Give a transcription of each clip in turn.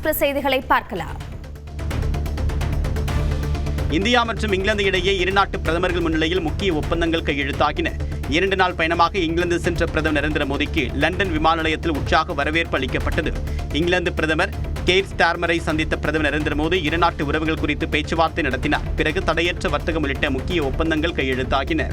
Express செய்திகளை பார்க்கலாம். India மற்றும் இங்கிலாந்து இடையே இருநாட்டு பிரதமர்கள் முன்னிலையில் முக்கிய ஒப்பந்தங்கள் கையெழுத்தாகின. 2 நாள் பயணமாக இங்கிலாந்து சென்ற பிரதமர் நரேந்திர மோடிக்கு லண்டன் விமான நிலையத்தில் உற்சாக வரவேற்பு அளிக்கப்பட்டது. இங்கிலாந்து பிரதமர் கெய்ர் ஸ்டார்மரை சந்தித்த பிரதமர் நரேந்திர மோடி இருநாட்டு உறவுகள் குறித்து பேச்சுவார்த்தை நடத்தினார். பிறகு தடையற்ற வர்த்தகம் உள்ளிட்ட முக்கிய ஒப்பந்தங்கள் கையெழுத்தாகின.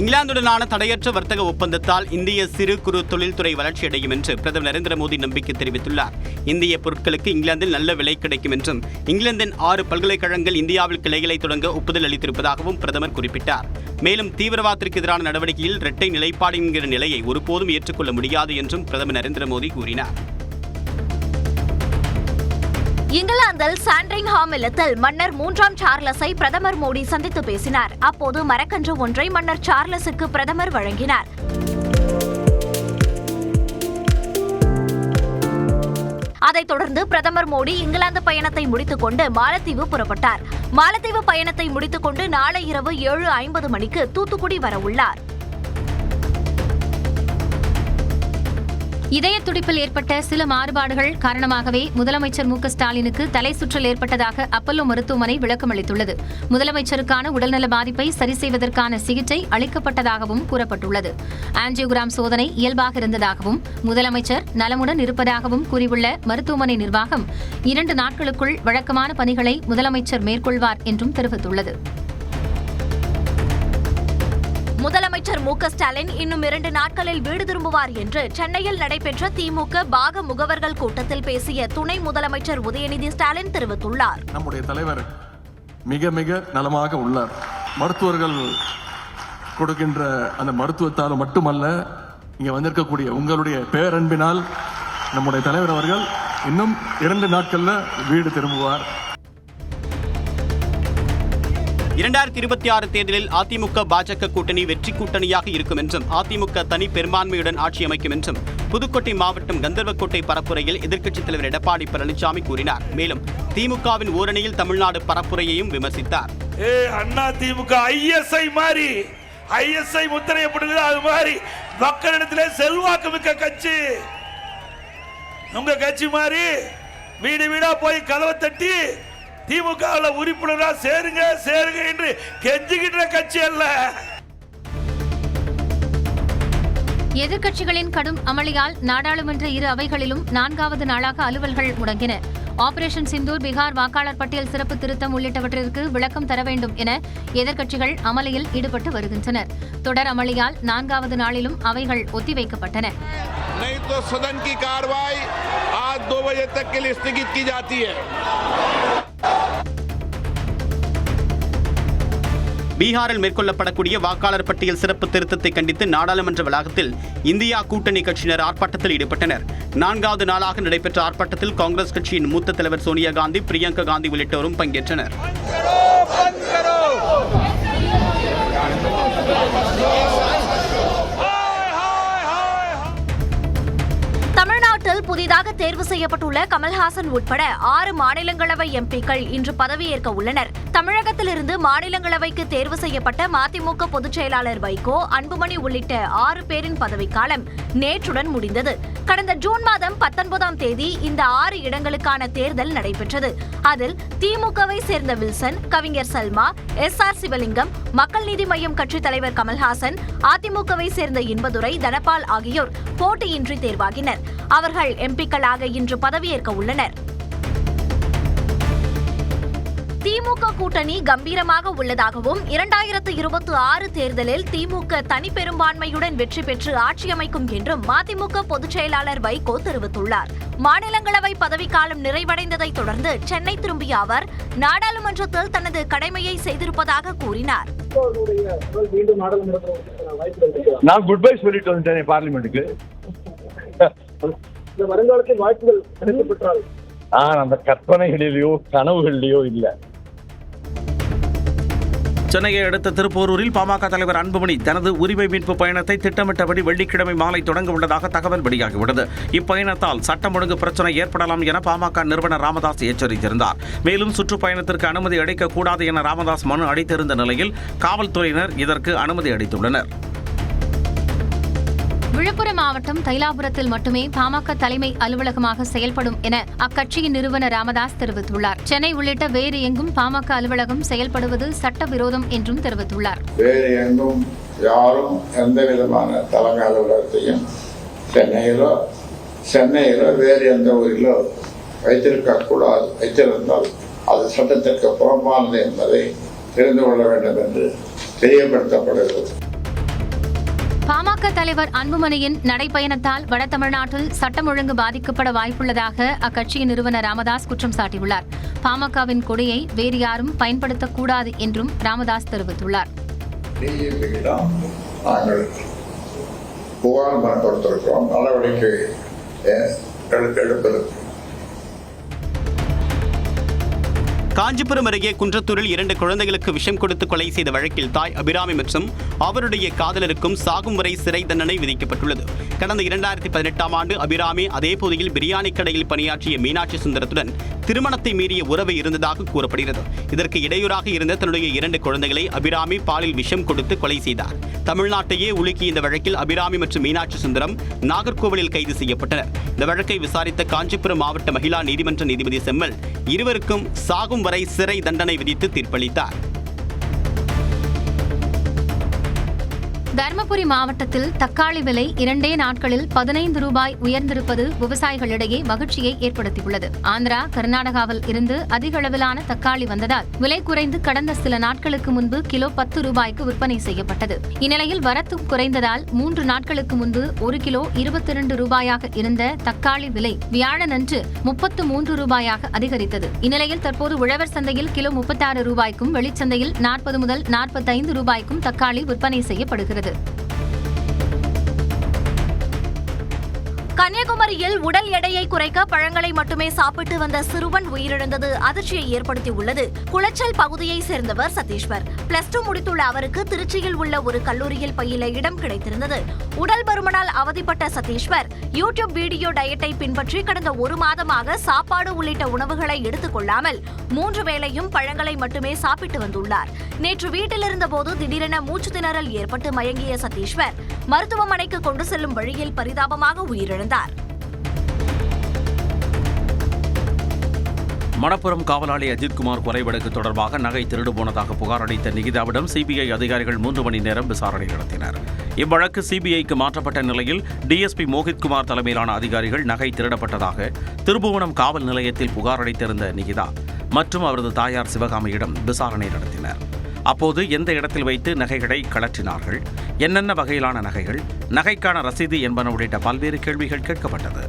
இங்கிலாந்துடனான தடையற்ற வர்த்தக ஒப்பந்தத்தால் இந்திய சிறு குறு தொழில்துறை வளர்ச்சியடையும் என்று பிரதமர் நரேந்திர மோடி நம்பிக்கை தெரிவித்துள்ளார். இந்திய பொருட்களுக்கு இங்கிலாந்தில் நல்ல விலை கிடைக்கும் என்றும் இங்கிலாந்தின் 6 பல்கலைக்கழகங்கள் இந்தியாவில் கிளைகளை தொடங்க ஒப்புதல் அளித்திருப்பதாகவும் பிரதமர் குறிப்பிட்டார். மேலும் தீவிரவாதத்திற்கு எதிரான நடவடிக்கையில் இரட்டை நிலைப்பாடு என்கிற நிலையை ஒருபோதும் ஏற்றுக்கொள்ள முடியாது என்றும் பிரதமர் நரேந்திர மோடி கூறினார். இங்கிலாந்தில் சாண்ட்ரிங்ஹாம் இல்லத்தில் மன்னர் 3ஆம் சார்லஸை பிரதமர் மோடி சந்தித்து பேசினார். அப்போது மரக்கன்று ஒன்றை மன்னர் சார்லஸுக்கு பிரதமர் வழங்கினார். அதைத் தொடர்ந்து பிரதமர் மோடி இங்கிலாந்து பயணத்தை முடித்துக் கொண்டு மாலத்தீவு புறப்பட்டார். மாலத்தீவு பயணத்தை முடித்துக் கொண்டு நாளை இரவு 7:50 மணிக்கு தூத்துக்குடி வரவுள்ளார். இதய துடிப்பில் ஏற்பட்ட சில மாறுபாடுகள் காரணமாகவே முதலமைச்சர் மு.க. ஸ்டாலினுக்கு தலை சுற்றல் ஏற்பட்டதாக அப்பல்லோ மருத்துவமனை விளக்கம் அளித்துள்ளது. முதலமைச்சருக்கான உடல்நல பாதிப்பை சரி செய்வதற்கான சிகிச்சை அளிக்கப்பட்டதாகவும் கூறப்பட்டுள்ளது. ஆஞ்சியோகிராம் சோதனை இயல்பாக இருந்ததாகவும் முதலமைச்சர் நலமுடன் இருப்பதாகவும் கூறியுள்ள மருத்துவமனை நிர்வாகம் 2 நாட்களுக்குள் வழக்கமான பணிகளை முதலமைச்சர் மேற்கொள்வார் என்றும் தெரிவித்துள்ளது. முதலமைச்சர் மு.க. ஸ்டாலின் இன்னும் 2 நாட்களில் வீடு திரும்புவார் என்று சென்னையில் நடைபெற்ற திமுக பாக முகவர்கள் கூட்டத்தில் பேசிய துணை முதலமைச்சர் உதயநிதி ஸ்டாலின் தெரிவித்துள்ளார். நம்முடைய தலைவர் மிக மிக நலமாக உள்ளார். மருத்துவர்கள் கொடுக்கின்ற அந்த மருத்துவத்தால் மட்டுமல்ல, இங்க வந்திருக்கக்கூடிய உங்களுடைய பேரன்பினால் நம்முடைய தலைவர் அவர்கள் இன்னும் 2 நாட்கள்ல வீடு திரும்புவார். 2026 தேர்தலில் அதிமுக பாஜக கூட்டணி வெற்றி கூட்டணியாக இருக்கும் என்றும் அதிமுக தனி பெரும்பான்மையுடன் ஆட்சி அமைக்கும் என்றும் புதுக்கோட்டை மாவட்டம் கந்தர்வக்கோட்டை பரப்புரையில் எதிர்க்கட்சித் தலைவர் எடப்பாடி பழனிசாமி கூறினார். மேலும் திமுகவின் ஓரணியில் தமிழ்நாடு பரப்புரையையும் விமர்சித்தார். அண்ணா திமுக ஐஎஸ்ஐ மாதிரி ஐஎஸ்ஐ முத்திரையப்படுது, அது மாதிரி மக்களிடத்திலே செல்வாக்கு மிக்க கட்சி. உங்க கட்சி மாதிரி வீடு வீடா போய் கதவை தட்டி திமுக உறுப்பினரா சேருங்க சேருங்க என்று கெஞ்சுகின்ற கட்சி அல்ல. எதிர்க்கட்சிகளின் கடும் அமளியால் நாடாளுமன்ற 2 அவைகளிலும் 4வது நாளாக அலுவல்கள் முடங்கின. ஆபரேஷன் சிந்தூர், பீகார் வாக்காளர் பட்டியல் சிறப்பு திருத்தம் உள்ளிட்டவற்றிற்கு விளக்கம் தர வேண்டும் என எதிர்க்கட்சிகள் அமளியில் ஈடுபட்டு வருகின்றனர். தொடர் அமளியால் 4வது நாளிலும் அவைகள் ஒத்திவைக்கப்பட்டன. பீகாரில் மேற்கொள்ளப்படக்கூடிய வாக்காளர் பட்டியல் சிறப்பு திருத்தத்தை கண்டித்து நாடாளுமன்ற வளாகத்தில் இந்தியா கூட்டணி கட்சியினர் ஆர்ப்பாட்டத்தில் ஈடுபட்டனர். 4வது நாளாக நடைபெற்ற ஆர்ப்பாட்டத்தில் காங்கிரஸ் கட்சியின் மூத்த தலைவர் சோனியா காந்தி, பிரியங்கா காந்தி உள்ளிட்டோரும் பங்கேற்றனர். தமிழ்நாட்டில் புதிதாக தேர்வு செய்யப்பட்டுள்ள கமல்ஹாசன் உட்பட 6 மாநிலங்களவை எம்பிக்கள் இன்று பதவியேற்க உள்ளனர். தமிழகத்திலிருந்து மாநிலங்களவைக்கு தேர்வு செய்யப்பட்ட மதிமுக பொதுச் செயலாளர் வைகோ, அன்புமணி உள்ளிட்ட 6 பேரின் பதவிக்காலம் நேற்றுடன் முடிந்தது. கடந்த ஜூன் மாதம் 19ஆம் தேதி இந்த 6 இடங்களுக்கான தேர்தல் நடைபெற்றது. அதில் திமுகவை சேர்ந்த வில்சன், கவிஞர் சல்மா, எஸ்.ஆர். சிவலிங்கம், மக்கள் நீதி மய்யம் கட்சித் தலைவர் கமல்ஹாசன், அதிமுகவை சேர்ந்த இன்பதுரை, தனபால் ஆகியோர் போட்டியின்றி தேர்வாகினர். அவர்கள் எம்பிக்களாக இன்று பதவியேற்க உள்ளனர். திமுக கூட்டணி கம்பீரமாக உள்ளதாகவும் 2026 தேர்தலில் திமுக தனி பெரும்பான்மையுடன் வெற்றி பெற்று ஆட்சி அமைக்கும் என்றும் மதிமுக பொதுச் செயலாளர் வைகோ தெரிவித்துள்ளார். மாநிலங்களவை பதவிக்காலம் நிறைவடைந்ததை தொடர்ந்து சென்னை திரும்பிய அவர் நாடாளுமன்றத்தில் தனது கடமையை செய்திருப்பதாக கூறினார். நான் குட் பை சொல்லிட்டு வந்துட்டேன் பார்லிமெண்ட்டுக்கு. வருங்காலத்தில் வாய்ப்புகள் கிடைக்கப்பட்டால் அந்த கற்பனைகளிலேயோ கனவுகளிலேயோ இல்லை. சென்னையை அடுத்த திருப்போரூரில் பாமக தலைவர் அன்புமணி தனது உரிமை மீட்பு பயணத்தை திட்டமிட்டபடி வெள்ளிக்கிழமை மாலை தொடங்க உள்ளதாக தகவல் வெளியாகியுள்ளது. இப்பயணத்தால் சட்டம் ஒழுங்கு பிரச்சனை ஏற்படலாம் என பாமக நிறுவனர் ராமதாஸ் எச்சரித்திருந்தார். மேலும் சுற்றுப்பயணத்திற்கு அனுமதி அளிக்கக்கூடாது என ராமதாஸ் மனு அளித்திருந்த நிலையில் காவல்துறையினர் இதற்கு அனுமதி அளித்துள்ளனர். விழுப்புரம் மாவட்டம் தைலாபுரத்தில் மட்டுமே பாமக தலைமை அலுவலகமாக செயல்படும் என அக்கட்சியின் நிறுவனர் ராமதாஸ் தெரிவித்துள்ளார். சென்னை உள்ளிட்ட வேறு எங்கும் பாமக அலுவலகம் செயல்படுவது சட்டவிரோதம் என்றும் தெரிவித்துள்ளார். வேறு எங்கும் யாரும் எந்த விதமான தலைமை அலுவலகத்தையும் சென்னையிலோ வேறு எந்த ஊரிலோ வைத்திருக்கக்கூடாது. வைத்திருந்தால் அது சட்டத்திற்கு புறம்பானது என்பதை தெரிந்து கொள்ள வேண்டும் என்று தெரியப்படுத்தப்படுகிறது. பாமக தலைவர் அன்புமணியின் நடைப்பயணத்தால் வட தமிழ்நாட்டில் சட்டம் ஒழுங்கு பாதிக்கப்பட வாய்ப்புள்ளதாக அக்கட்சியின் நிறுவனர் ராமதாஸ் குற்றம் சாட்டியுள்ளார். பாமகவின் கொடியை வேறு யாரும் பயன்படுத்தக்கூடாது என்றும் ராமதாஸ் தெரிவித்துள்ளார். நாங்கள் புகார் மனு கொடுத்திருக்கிறோம். நடவடிக்கை எடுப்பதற்கு காஞ்சிபுரம் அருகே குன்றத்தூரில் 2 குழந்தைகளுக்கு விஷம் கொடுத்து கொலை செய்த வழக்கில் தாய் அபிராமி மற்றும் அவருடைய காதலருக்கும் சாகும் வரை சிறை தண்டனை விதிக்கப்பட்டுள்ளது. கடந்த 2018ஆம் ஆண்டு அபிராமி அதே பகுதியில் பிரியாணி கடையில் பணியாற்றிய மீனாட்சி சுந்தரத்துடன் திருமணத்தை மீறிய உறவு இருந்ததாக கூறப்படுகிறது. இதற்கு இடையூறாக இருந்த தன்னுடைய 2 குழந்தைகளை அபிராமி பாலில் விஷம் கொடுத்து கொலை செய்தார். தமிழ்நாட்டையே உலுக்கிய இந்த வழக்கில் அபிராமி மற்றும் மீனாட்சி சுந்தரம் நாகர்கோவிலில் கைது செய்யப்பட்டனர். இந்த வழக்கை விசாரித்த காஞ்சிபுரம் மாவட்ட மகிழா நீதிமன்ற நீதிபதி செம்மல் இருவருக்கும் சாகும் வரை சிறை தண்டனை விதித்து தீர்ப்பளித்தார். தருமபுரி மாவட்டத்தில் தக்காளி விலை 2 நாட்களில் 15 ரூபாய் உயர்ந்திருப்பது விவசாயிகளிடையே மகிழ்ச்சியை ஏற்படுத்தியுள்ளது. ஆந்திரா, கர்நாடகாவில் இருந்து அதிக அளவிலான தக்காளி வந்ததால் விலை குறைந்து கடந்த சில நாட்களுக்கு முன்பு கிலோ 10 ரூபாய்க்கு விற்பனை செய்யப்பட்டது. இந்நிலையில் வரத்தும் குறைந்ததால் 3 நாட்களுக்கு முன்பு 1 கிலோ 22 ரூபாயாக இருந்த தக்காளி விலை வியாழனன்று 33 ரூபாயாக அதிகரித்தது. இந்நிலையில் தற்போது உழவர் சந்தையில் கிலோ 36 ரூபாய்க்கும் வெளிச்சந்தையில் 40 முதல் 45 ரூபாய்க்கும் தக்காளி விற்பனை செய்யப்படுகிறது. கன்னியாகுமரியில் உடல் எடையை குறைக்க பழங்களை மட்டுமே சாப்பிட்டு வந்த சிறுவன் உயிரிழந்தது அதிர்ச்சியை ஏற்படுத்தியுள்ளது. குளச்சல் பகுதியை சேர்ந்தவர் சதீஸ்வர். +2 முடித்துள்ள அவருக்கு திருச்சியில் உள்ள ஒரு கல்லூரியில் பயில இடம் கிடைத்திருந்தது. உடல் பருமனால் அவதிப்பட்ட சதீஸ்வர் யூடியூப் வீடியோ டயட்டை பின்பற்றி கடந்த 1 மாதமாக சாப்பாடு உள்ளிட்ட உணவுகளை எடுத்துக் கொள்ளாமல் 3 வேளையும் பழங்களை மட்டுமே சாப்பிட்டு வந்துள்ளார். நேற்று வீட்டில் இருந்தபோது திடீரென மூச்சு திணறல் ஏற்பட்டு மயங்கிய சதீஸ்வர் மருத்துவமனைக்கு கொண்டு செல்லும் வழியில் பரிதாபமாக உயிரிழந்தார். மணப்புரம் காவலாளி அஜித்குமார் கொலை வழக்கு தொடர்பாக நகை திருடு போனதாக புகார் அளித்த நிகிதாவிடம் சிபிஐ அதிகாரிகள் 3 மணி நேரம் விசாரணை நடத்தினர். இவ்வழக்கு சிபிஐக்கு மாற்றப்பட்ட நிலையில் டிஎஸ்பி மோகித்குமார் தலைமையிலான அதிகாரிகள் நகை திருடப்பட்டதாக திருபுவனம் காவல் நிலையத்தில் புகார் அளித்திருந்த நிகிதா மற்றும் அவரது தாயார் சிவகாமியிடம் விசாரணை நடத்தினர். அப்போது எந்த இடத்தில் வைத்து நகைகளை கழற்றினார்கள், என்னென்ன வகையிலான நகைகள், நகைக்கான ரசீது என்பன உள்ளிட்ட பல்வேறு கேள்விகள் கேட்கப்பட்டது.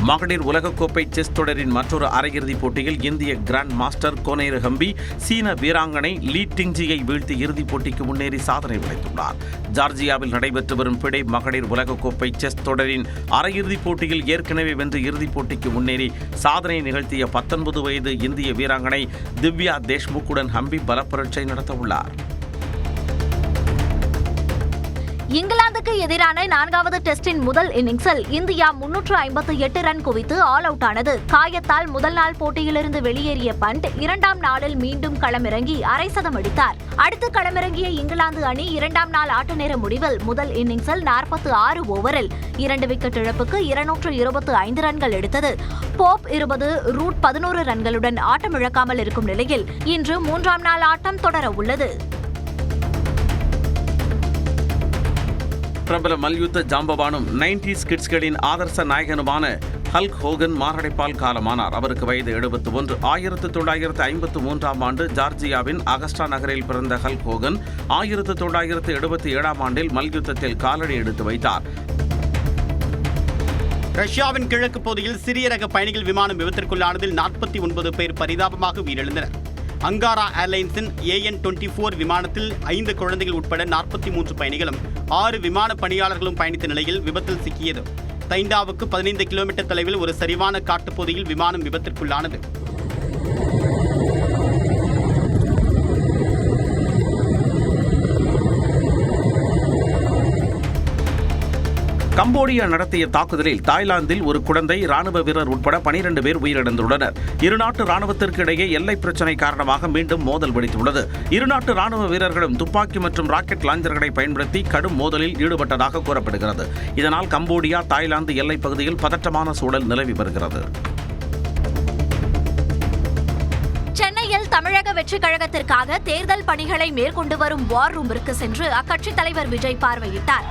மகளிர் உலகக்கோப்பை செஸ் தொடரின் மற்றொரு அரையிறுதிப் போட்டியில் இந்திய கிராண்ட் மாஸ்டர் கோனேரு ஹம்பி சீன வீராங்கனை லீ டிங்ஜியை வீழ்த்தி இறுதிப் போட்டிக்கு முன்னேறி சாதனை படைத்துள்ளார். ஜார்ஜியாவில் நடைபெற்று வரும் பிடே மகளிர் உலகக்கோப்பை செஸ் தொடரின் அரையிறுதிப் போட்டியில் ஏற்கனவே வென்று இறுதிப் போட்டிக்கு முன்னேறி சாதனை நிகழ்த்திய 19 வயது இந்திய வீராங்கனை திவ்யா தேஷ்முக்குடன் ஹம்பி பலப்பரட்சை நடத்தவுள்ளார். இங்கிலாந்துக்கு எதிரான 4வது டெஸ்டின் முதல் இன்னிங்ஸில் இந்தியா 358 ரன் குவித்து ஆல் அவுட் ஆனது. காயத்தால் முதல் நாள் போட்டியிலிருந்து வெளியேறிய பண்ட் 2ஆம் நாளில் மீண்டும் களமிறங்கி அரை சதம் அடித்தார். அடுத்து களமிறங்கிய இங்கிலாந்து அணி 2ஆம் நாள் ஆட்ட நேர முடிவில் முதல் இன்னிங்ஸில் 46 ஓவரில் 2 விக்கெட் இழப்புக்கு 225 ரன்கள் எடுத்தது. போப் 20, ரூட் 11 ரன்களுடன் ஆட்டமிழக்காமல் இருக்கும் நிலையில் இன்று 3ஆம் நாள் ஆட்டம் தொடர உள்ளது. பிரபல மல்யுத்த ஜாம்பவானும் 90s கிட்ஸ்களின் ஆதர்ச நாயகனுமான ஹல்க் ஹோகன் மாரடைப்பால் காலமானார். அவருக்கு வயது 71. 1953ஆம் ஆண்டு ஜார்ஜியாவின் அகஸ்டா நகரில் பிறந்த ஹல்க் ஹோகன் 1977ஆம் ஆண்டில் மல்யுத்தத்தில் காலடி எடுத்து வைத்தார். ரஷ்யாவின் கிழக்கு பகுதியில் சிறிய ரக பயணிகள் விமானம் விபத்திற்குள்ளானதில் 49 பேர் பரிதாபமாக உயிரிழந்தனர். அங்காரா ஏர்லைன்ஸின் AN-24 விமானத்தில் 5 குழந்தைகள் உட்பட 43 பயணிகளும் 6 விமான பணியாளர்களும் பயணித்த நிலையில் விபத்தில் சிக்கியது. தைண்டாவுக்கு 15 கிலோமீட்டர் தொலைவில் ஒரு சரிவான காட்டுப்பகுதியில் விமானம் விபத்திற்குள்ளானது. கம்போடியா நடத்திய தாக்குதலில் தாய்லாந்தில் ஒரு குழந்தை ராணுவ வீரர் உட்பட 12 பேர் உயிரிழந்துள்ளனர். இருநாட்டு ராணுவத்திற்கு இடையே எல்லை பிரச்சினை காரணமாக மீண்டும் மோதல் வெடித்துள்ளது. இருநாட்டு ராணுவ வீரர்களும் துப்பாக்கி மற்றும் ராக்கெட் லாஞ்சர்களை பயன்படுத்தி கடும் மோதலில் ஈடுபட்டதாக கூறப்படுகிறது. இதனால் கம்போடியா தாய்லாந்து எல்லைப் பகுதியில் பதற்றமான சூழல் நிலவி வருகிறது. சென்னையில் தமிழக வெற்றிக் கழகத்திற்காக தேர்தல் பணிகளை மேற்கொண்டு வரும் வார் ரூமிற்கு சென்று அக்கட்சித் தலைவர் விஜய் பார்வையிட்டார்.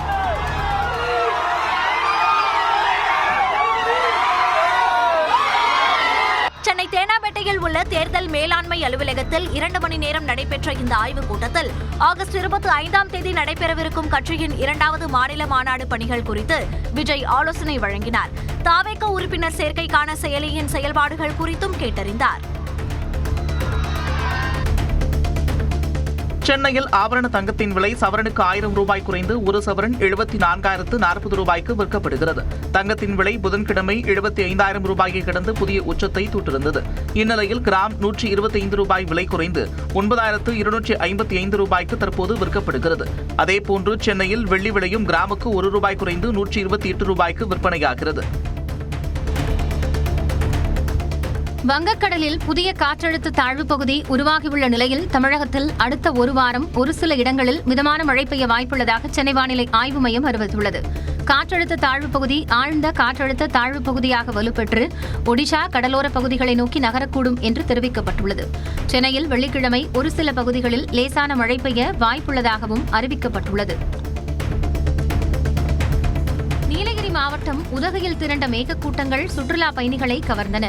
சென்னை தேனாம்பேட்டையில் உள்ள தேர்தல் மேலாண்மை அலுவலகத்தில் 2 மணி நேரம் நடைபெற்ற இந்த ஆய்வுக் கூட்டத்தில் ஆகஸ்ட் 25ஆம் தேதி நடைபெறவிருக்கும் கட்சியின் 2வது மாநில மாநாடு பணிகள் குறித்து விஜய் ஆலோசனை வழங்கினார். தாவேக உறுப்பினர் சேர்க்கைக்கான செயலியின் செயல்பாடுகள் குறித்தும் கேட்டறிந்தார். சென்னையில் ஆபரண தங்கத்தின் விலை சவரனுக்கு 1000 ரூபாய் குறைந்து ஒரு சவரன் 74,040 ரூபாய்க்கு விற்கப்படுகிறது. தங்கத்தின் விலை புதன்கிழமை 75,000 ரூபாயை கடந்து புதிய உச்சத்தை தொட்டிருந்தது. இந்நிலையில் கிராம் 125 ரூபாய் விலை குறைந்து 9,255 ரூபாய்க்கு தற்போது விற்கப்படுகிறது. அதேபோன்று சென்னையில் வெள்ளி விலையும் கிராமுக்கு 1 ரூபாய் குறைந்து 128 ரூபாய்க்கு விற்பனையாகிறது. வங்கக்கடலில் புதிய காற்றழுத்த தாழ்வு பகுதி உருவாகியுள்ள நிலையில் தமிழகத்தில் அடுத்த ஒரு வாரம் ஒரு சில இடங்களில் மிதமான மழை பெய்ய வாய்ப்புள்ளதாக சென்னை வானிலை ஆய்வு மையம் அறிவித்துள்ளது. காற்றழுத்த தாழ்வு பகுதி ஆழ்ந்த காற்றழுத்த தாழ்வு பகுதியாக வலுப்பெற்று ஒடிஷா கடலோர பகுதிகளை நோக்கி நகரக்கூடும் என்று தெரிவிக்கப்பட்டுள்ளது. சென்னையில் வெள்ளிக்கிழமை ஒரு சில பகுதிகளில் லேசான மழை பெய்ய வாய்ப்புள்ளதாகவும் அறிவிக்கப்பட்டுள்ளது. நீலகிரி மாவட்டம் உதகையில் திரண்ட மேகக்கூட்டங்கள் சுற்றுலா பயணிகளை கவர்ந்தன.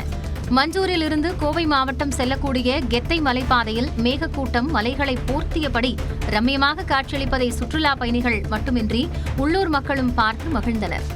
மஞ்சூரில் இருந்து கோவை மாவட்டம் செல்லக்கூடிய கெத்தை மலைப்பாதையில் மேகக்கூட்டம் மலைகளை போர்த்தியபடி ரம்மியமாக காட்சியளிப்பதை சுற்றுலா பயணிகள் மட்டுமின்றி உள்ளூர் மக்களும் பார்த்து மகிழ்ந்தனர்.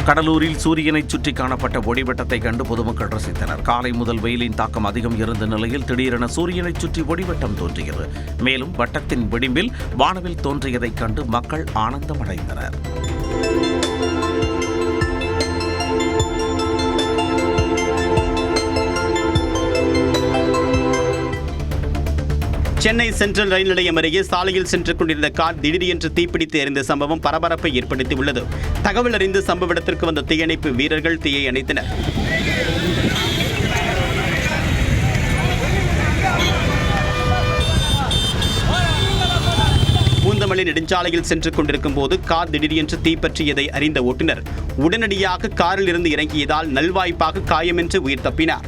கடலூரில் சூரியனை சுற்றி காணப்பட்ட ஒளிவட்டத்தை கண்டு பொதுமக்கள் ரசித்தனர். காலை முதல் வெயிலின் தாக்கம் அதிகம் இருந்த நிலையில் திடீரென சூரியனை சுற்றி ஒளிவட்டம் தோன்றியது. மேலும் வட்டத்தின் விளிம்பில் வானவில் தோன்றியதைக் கண்டு மக்கள் ஆனந்தமடைந்தனர். சென்னை சென்ட்ரல் ரயில் நிலையம் அருகே சாலையில் சென்று கொண்டிருந்த கார் திடீரென்று தீப்பிடித்து எரிந்த சம்பவம் பரபரப்பை ஏற்படுத்தியுள்ளது. தகவல் அறிந்து சம்பவ இடத்திற்கு வந்த தீயணைப்பு வீரர்கள் தீயை அணைத்தனர். பூந்தமல்லி நெடுஞ்சாலையில் சென்று கொண்டிருக்கும் போது கார் திடீரென்று தீப்பற்றியதை அறிந்த ஓட்டுநர் உடனடியாக காரில் இருந்து இறங்கியதால் நல்வாய்ப்பாக காயமின்றி உயிர் தப்பினார்.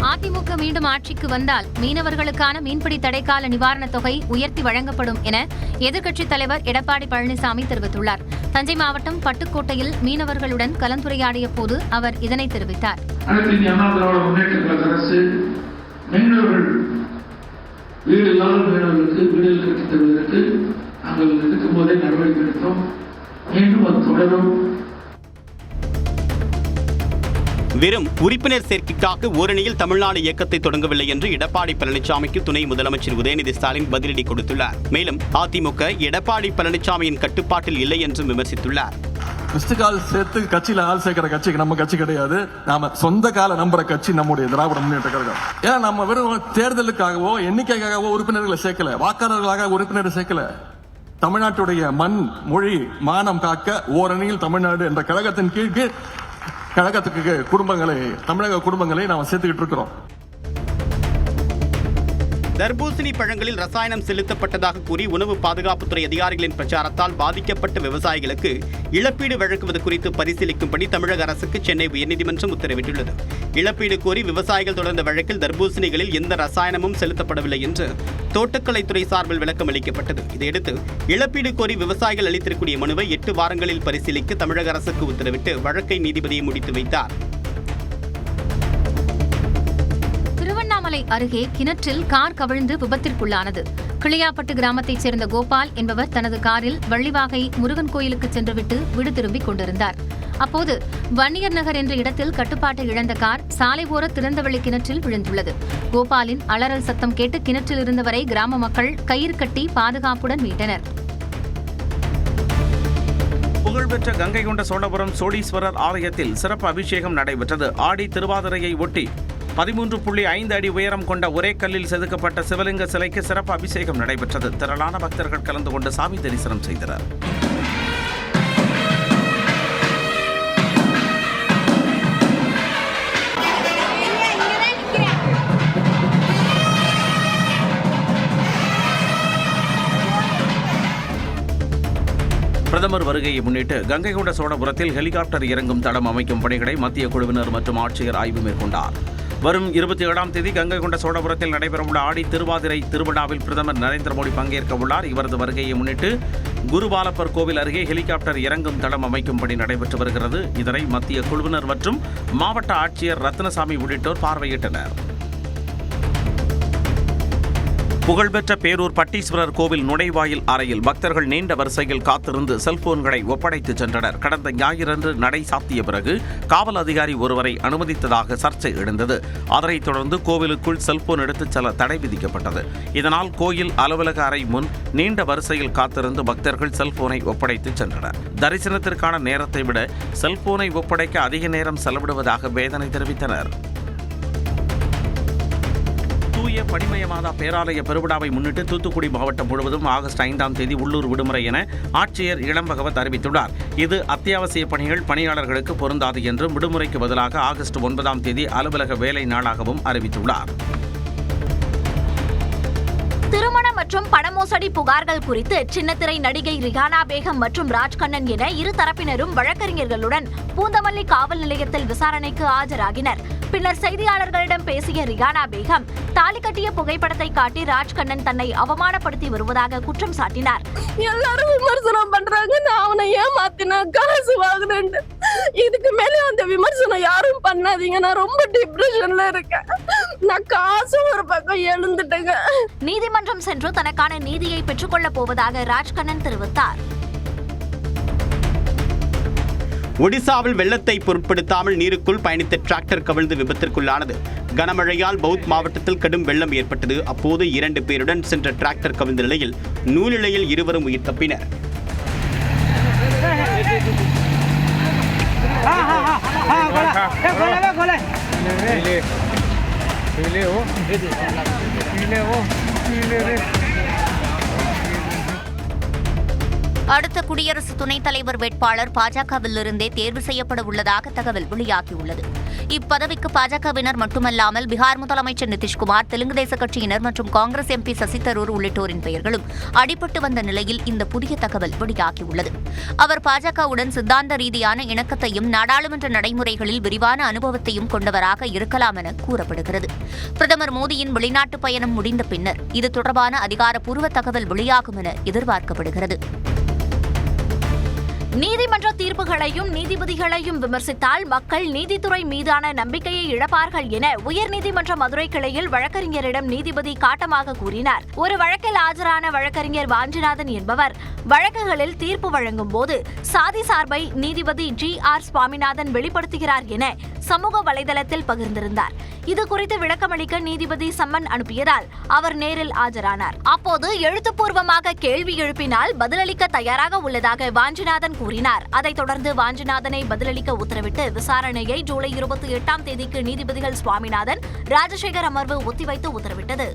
அதிமுக மீண்டும் ஆட்சிக்கு வந்தால் மீனவர்களுக்கான மீன்பிடி தடைக்கால நிவாரணத் தொகை உயர்த்தி வழங்கப்படும் என எதிர்க்கட்சித் தலைவர் எடப்பாடி பழனிசாமி தெரிவித்துள்ளார். தஞ்சை மாவட்டம் பட்டுக்கோட்டையில் மீனவர்களுடன் கலந்துரையாடிய போது அவர் இதனை தெரிவித்தார். வெறும் உறுப்பினர் சேர்க்கைக்காக ஓரணியில் தமிழ்நாடு இயக்கத்தை தொடங்கவில்லை என்று எடப்பாடி பழனிசாமிக்கு துணை முதலமைச்சர் உதயநிதி ஸ்டாலின் பதிலடி கொடுத்துள்ளார். மேலும் அதிமுக எடப்பாடி பழனிசாமியின் கட்டுப்பாட்டில் இல்லை என்றும் விமர்சித்துள்ளார். மிஸ்டர் சேர்த்து கட்சியில ஆள் சேர்க்கிற கட்சிக்கு நம்ம கட்சி கிடையாது. நாம சொந்த கால நம்புற கட்சி நம்முடைய திராவிட முன்னேற்ற கழகம். ஏன்னா நம்ம வெறும் தேர்தலுக்காகவோ எண்ணிக்கைக்காகவோ உறுப்பினர்களை சேர்க்கல, வாக்காளர்களாக உறுப்பினரை சேர்க்கல. தமிழ்நாட்டுடைய மண், மொழி, மானம் காக்க ஓரணியில் தமிழ்நாடு என்ற கழகத்தின் கீழ்க்கு கழகத்துக்கு தமிழக குடும்பங்களை நாம் சேர்த்துக்கிட்டு இருக்கிறோம். தர்பூசணி பழங்களில் ரசாயனம் செலுத்தப்பட்டதாக கூறி உணவு பாதுகாப்புத்துறை அதிகாரிகளின் பிரச்சாரத்தால் பாதிக்கப்பட்ட விவசாயிகளுக்கு இழப்பீடு வழங்குவது குறித்து பரிசீலிக்கும்படி தமிழக அரசுக்கு சென்னை உயர்நீதிமன்றம் உத்தரவிட்டுள்ளது. இழப்பீடு கோரி விவசாயிகள் தொடர்ந்த வழக்கில் தர்பூசணிகளில் எந்த ரசாயனமும் செலுத்தப்படவில்லை என்று தோட்டக்கலைத்துறை சார்பில் விளக்கம் அளிக்கப்பட்டது. இதையடுத்து இழப்பீடு கோரி விவசாயிகள் அளித்திருக்கூடிய மனுவை 8 வாரங்களில் பரிசீலிக்க தமிழக அரசுக்கு உத்தரவிட்டு வழக்கை நீதிபதியை முடித்து வைத்தார். திருவண்ணாமலை அருகே கிணற்றில் கார் கவிழ்ந்து விபத்திற்குள்ளானது. கிளியாப்பட்டு கிராமத்தைச் சேர்ந்த கோபால் என்பவர் தனது காரில் வள்ளிவாகை முருகன் கோயிலுக்கு சென்றுவிட்டு வீடு திரும்பிக் கொண்டிருந்தார். அப்போது வன்னியர் நகர் என்ற இடத்தில் கட்டுப்பாட்டை இழந்த கார் சாலை ஓர திறந்தவெளி கிணற்றில் விழுந்துள்ளது. கோபாலின் அலறல் சத்தம் கேட்டு கிணற்றில் இருந்தவரை கிராம மக்கள் கயிறு கட்டி பாதுகாப்புடன் மீட்டனர். புகழ்பெற்ற கங்கை கொண்ட சோழபுரம் சோழீஸ்வரர் ஆலயத்தில் சிறப்பு அபிஷேகம் நடைபெற்றது. ஆடி திருவாதிரையை ஒட்டி 13.5 அடி உயரம் கொண்ட ஒரே கல்லில் செதுக்கப்பட்ட சிவலிங்க சிலைக்கு சிறப்பு அபிஷேகம் நடைபெற்றது. திரளான பக்தர்கள் கலந்து கொண்டு சாமி தரிசனம் செய்தனர். பிரதமர் வருகையை முன்னிட்டு கங்கை கொண்ட சோழபுரத்தில் ஹெலிகாப்டர் இறங்கும் தளம் அமைக்கும் பணிகளை மத்திய குழுவினர் மற்றும் ஆட்சியர் ஆய்வு மேற்கொண்டார். வரும் 27ஆம் தேதி கங்கை கொண்ட சோழபுரத்தில் நடைபெறவுள்ள ஆடி திருவாதிரை திருவிழாவில் பிரதமர் நரேந்திர மோடி பங்கேற்க உள்ளார். இவரது வருகையை முன்னிட்டு குருபாலப்பர் கோவில் அருகே ஹெலிகாப்டர் இறங்கும் தளம் அமைக்கும் பணி நடைபெற்று வருகிறது. இதனை மத்திய குழுவினர் மற்றும் மாவட்ட ஆட்சியர் ரத்னசாமி உள்ளிட்டோர் பார்வையிட்டனர். புகழ்பெற்ற பேரூர் பட்டீஸ்வரர் கோவில் நுழைவாயில் அறையில் பக்தர்கள் நீண்ட வரிசையில் காத்திருந்து செல்போன்களை ஒப்படைத்து சென்றனர். கடந்த ஞாயிறன்று நடை சாத்திய பிறகு காவல் அதிகாரி ஒருவரை அனுமதித்ததாக சர்ச்சை எழுந்தது. அதனைத் தொடர்ந்து கோவிலுக்குள் செல்போன் எடுத்துச் செல்ல தடை விதிக்கப்பட்டது. இதனால் கோயில் அலுவலக அறை முன் நீண்ட வரிசையில் காத்திருந்து பக்தர்கள் செல்போனை ஒப்படைத்து சென்றனர். தரிசனத்திற்கான நேரத்தை விட செல்போனை ஒப்படைக்க அதிக நேரம் செலவிடுவதாக வேதனை தெரிவித்தனர். தூய பனிமயமாதா பேராலய பெருவிழாவை முன்னிட்டு தூத்துக்குடி மாவட்டம் முழுவதும் ஆகஸ்ட் 5ஆம் தேதி உள்ளூர் விடுமுறை என ஆட்சியர் இளம்பகவத் அறிவித்துள்ளார். இது அத்தியாவசிய பணிகள் பணியாளர்களுக்கு பொருந்தாது என்றும் விடுமுறைக்கு பதிலாக ஆகஸ்ட் 9ஆம் தேதி அலுவலக வேலை நாளாகவும் அறிவித்துள்ளார். திருமணம் மற்றும் பணமோசடி புகார்கள் குறித்து சின்னத்திரை நடிகை ரிஹானா பேகம் மற்றும் ராஜ்கண்ணன் என இரு தரப்பினரும் வழக்கறிஞர்களுடன் பூந்தமல்லி காவல் நிலையத்தில் விசாரணைக்கு ஆஜராகினர். பின்னர் செய்தியாளர்களிடம் பேசிய ரிஹானா பேகம் தாலி கட்டிய புகைப்படத்தை காட்டி ராஜ்கண்ணன் தன்னை அவமானப்படுத்தி வருவதாக குற்றம் சாட்டினார். எல்லாரும் விமர்சனம் பண்றாங்க, நான் அவனை ஏமாத்தின காசு வாங்கினேன். இதுக்கு மேலே அந்த விமர்சனம் யாரும் பண்ணாதீங்க, நான் ரொம்ப டிப்ரெஷன்ல இருக்கேன், நான் காசு ஒரு பக்கம் எழுந்துட்டேங்க. நீதிமன்றம் சென்று தனக்கான நீதியை பெற்றுக்கொள்ள போவதாக ராஜ்கண்ணன் தெரிவித்தார். ஒடிசாவில் வெள்ளத்தை பொருட்படுத்தாமல் நீருக்குள் பயணித்த டிராக்டர் கவிழ்ந்து விபத்திற்குள்ளானது. கனமழையால் பௌத் மாவட்டத்தில் கடும் வெள்ளம் ஏற்பட்டது. அப்போது 2 பேருடன் சென்ற டிராக்டர் கவிழ்ந்த நிலையில் நூலிழையில் இருவரும் உயிர் தப்பினர். அடுத்த குடியரசு துணைத் தலைவர் வேட்பாளர் பாஜகவிலிருந்தே தேர்வு செய்யப்பட உள்ளதாக தகவல் வெளியாகியுள்ளது. இப்பதவிக்கு பாஜகவினர் மட்டுமல்லாமல் பீகார் முதலமைச்சர் நிதிஷ்குமார், தெலுங்கு தேச கட்சியினர் மற்றும் காங்கிரஸ் எம்பி சசி தரூர் உள்ளிட்டோரின் பெயர்களும் அடிபட்டு வந்த நிலையில் இந்த புதிய தகவல் வெளியாகியுள்ளது. அவர் பாஜகவுடன் சித்தாந்த ரீதியான இணக்கத்தையும் நாடாளுமன்ற நடைமுறைகளில் விரிவான அனுபவத்தையும் கொண்டவராக இருக்கலாம் என கூறப்படுகிறது. பிரதமர் மோடியின் வெளிநாட்டு பயணம் முடிந்த பின்னர் இது தொடர்பான அதிகாரப்பூர்வ தகவல் வெளியாகும் என எதிர்பார்க்கப்படுகிறது. நீதிமன்ற தீர்ப்புகளையும் நீதிபதிகளையும் விமர்சித்தால் மக்கள் நீதித்துறை மீதான நம்பிக்கையை இழப்பார்கள் என உயர்நீதிமன்ற மதுரை கிளையில் வழக்கறிஞரிடம் நீதிபதி காட்டமாக கூறினார். ஒரு வழக்கில் ஆஜரான வழக்கறிஞர் வாஞ்சிநாதன் என்பவர் வழக்குகளில் தீர்ப்பு வழங்கும் போது சாதி சார்பை நீதிபதி GR சுவாமிநாதன் வெளிப்படுத்துகிறார் என சமூக வலைதளத்தில் பகிர்ந்திருந்தார். இது குறித்து விளக்கமளிக்க நீதிபதி சம்மன் அனுப்பியதால் அவர் நேரில் ஆஜரானார். அப்போது எழுத்துப்பூர்வமாக கேள்வி எழுப்பினால் பதிலளிக்க தயாராக உள்ளதாக வாஞ்சிநாதன் கூறினார். அதைத் தொடர்ந்து வாஞ்சிநாதனை பதிலளிக்க உத்தரவிட்டு விசாரணையை ஜூலை 28ஆம் தேதிக்கு நீதிபதிகள் சுவாமிநாதன், ராஜசேகர் அமர்வு ஒத்திவைத்து உத்தரவிட்டது.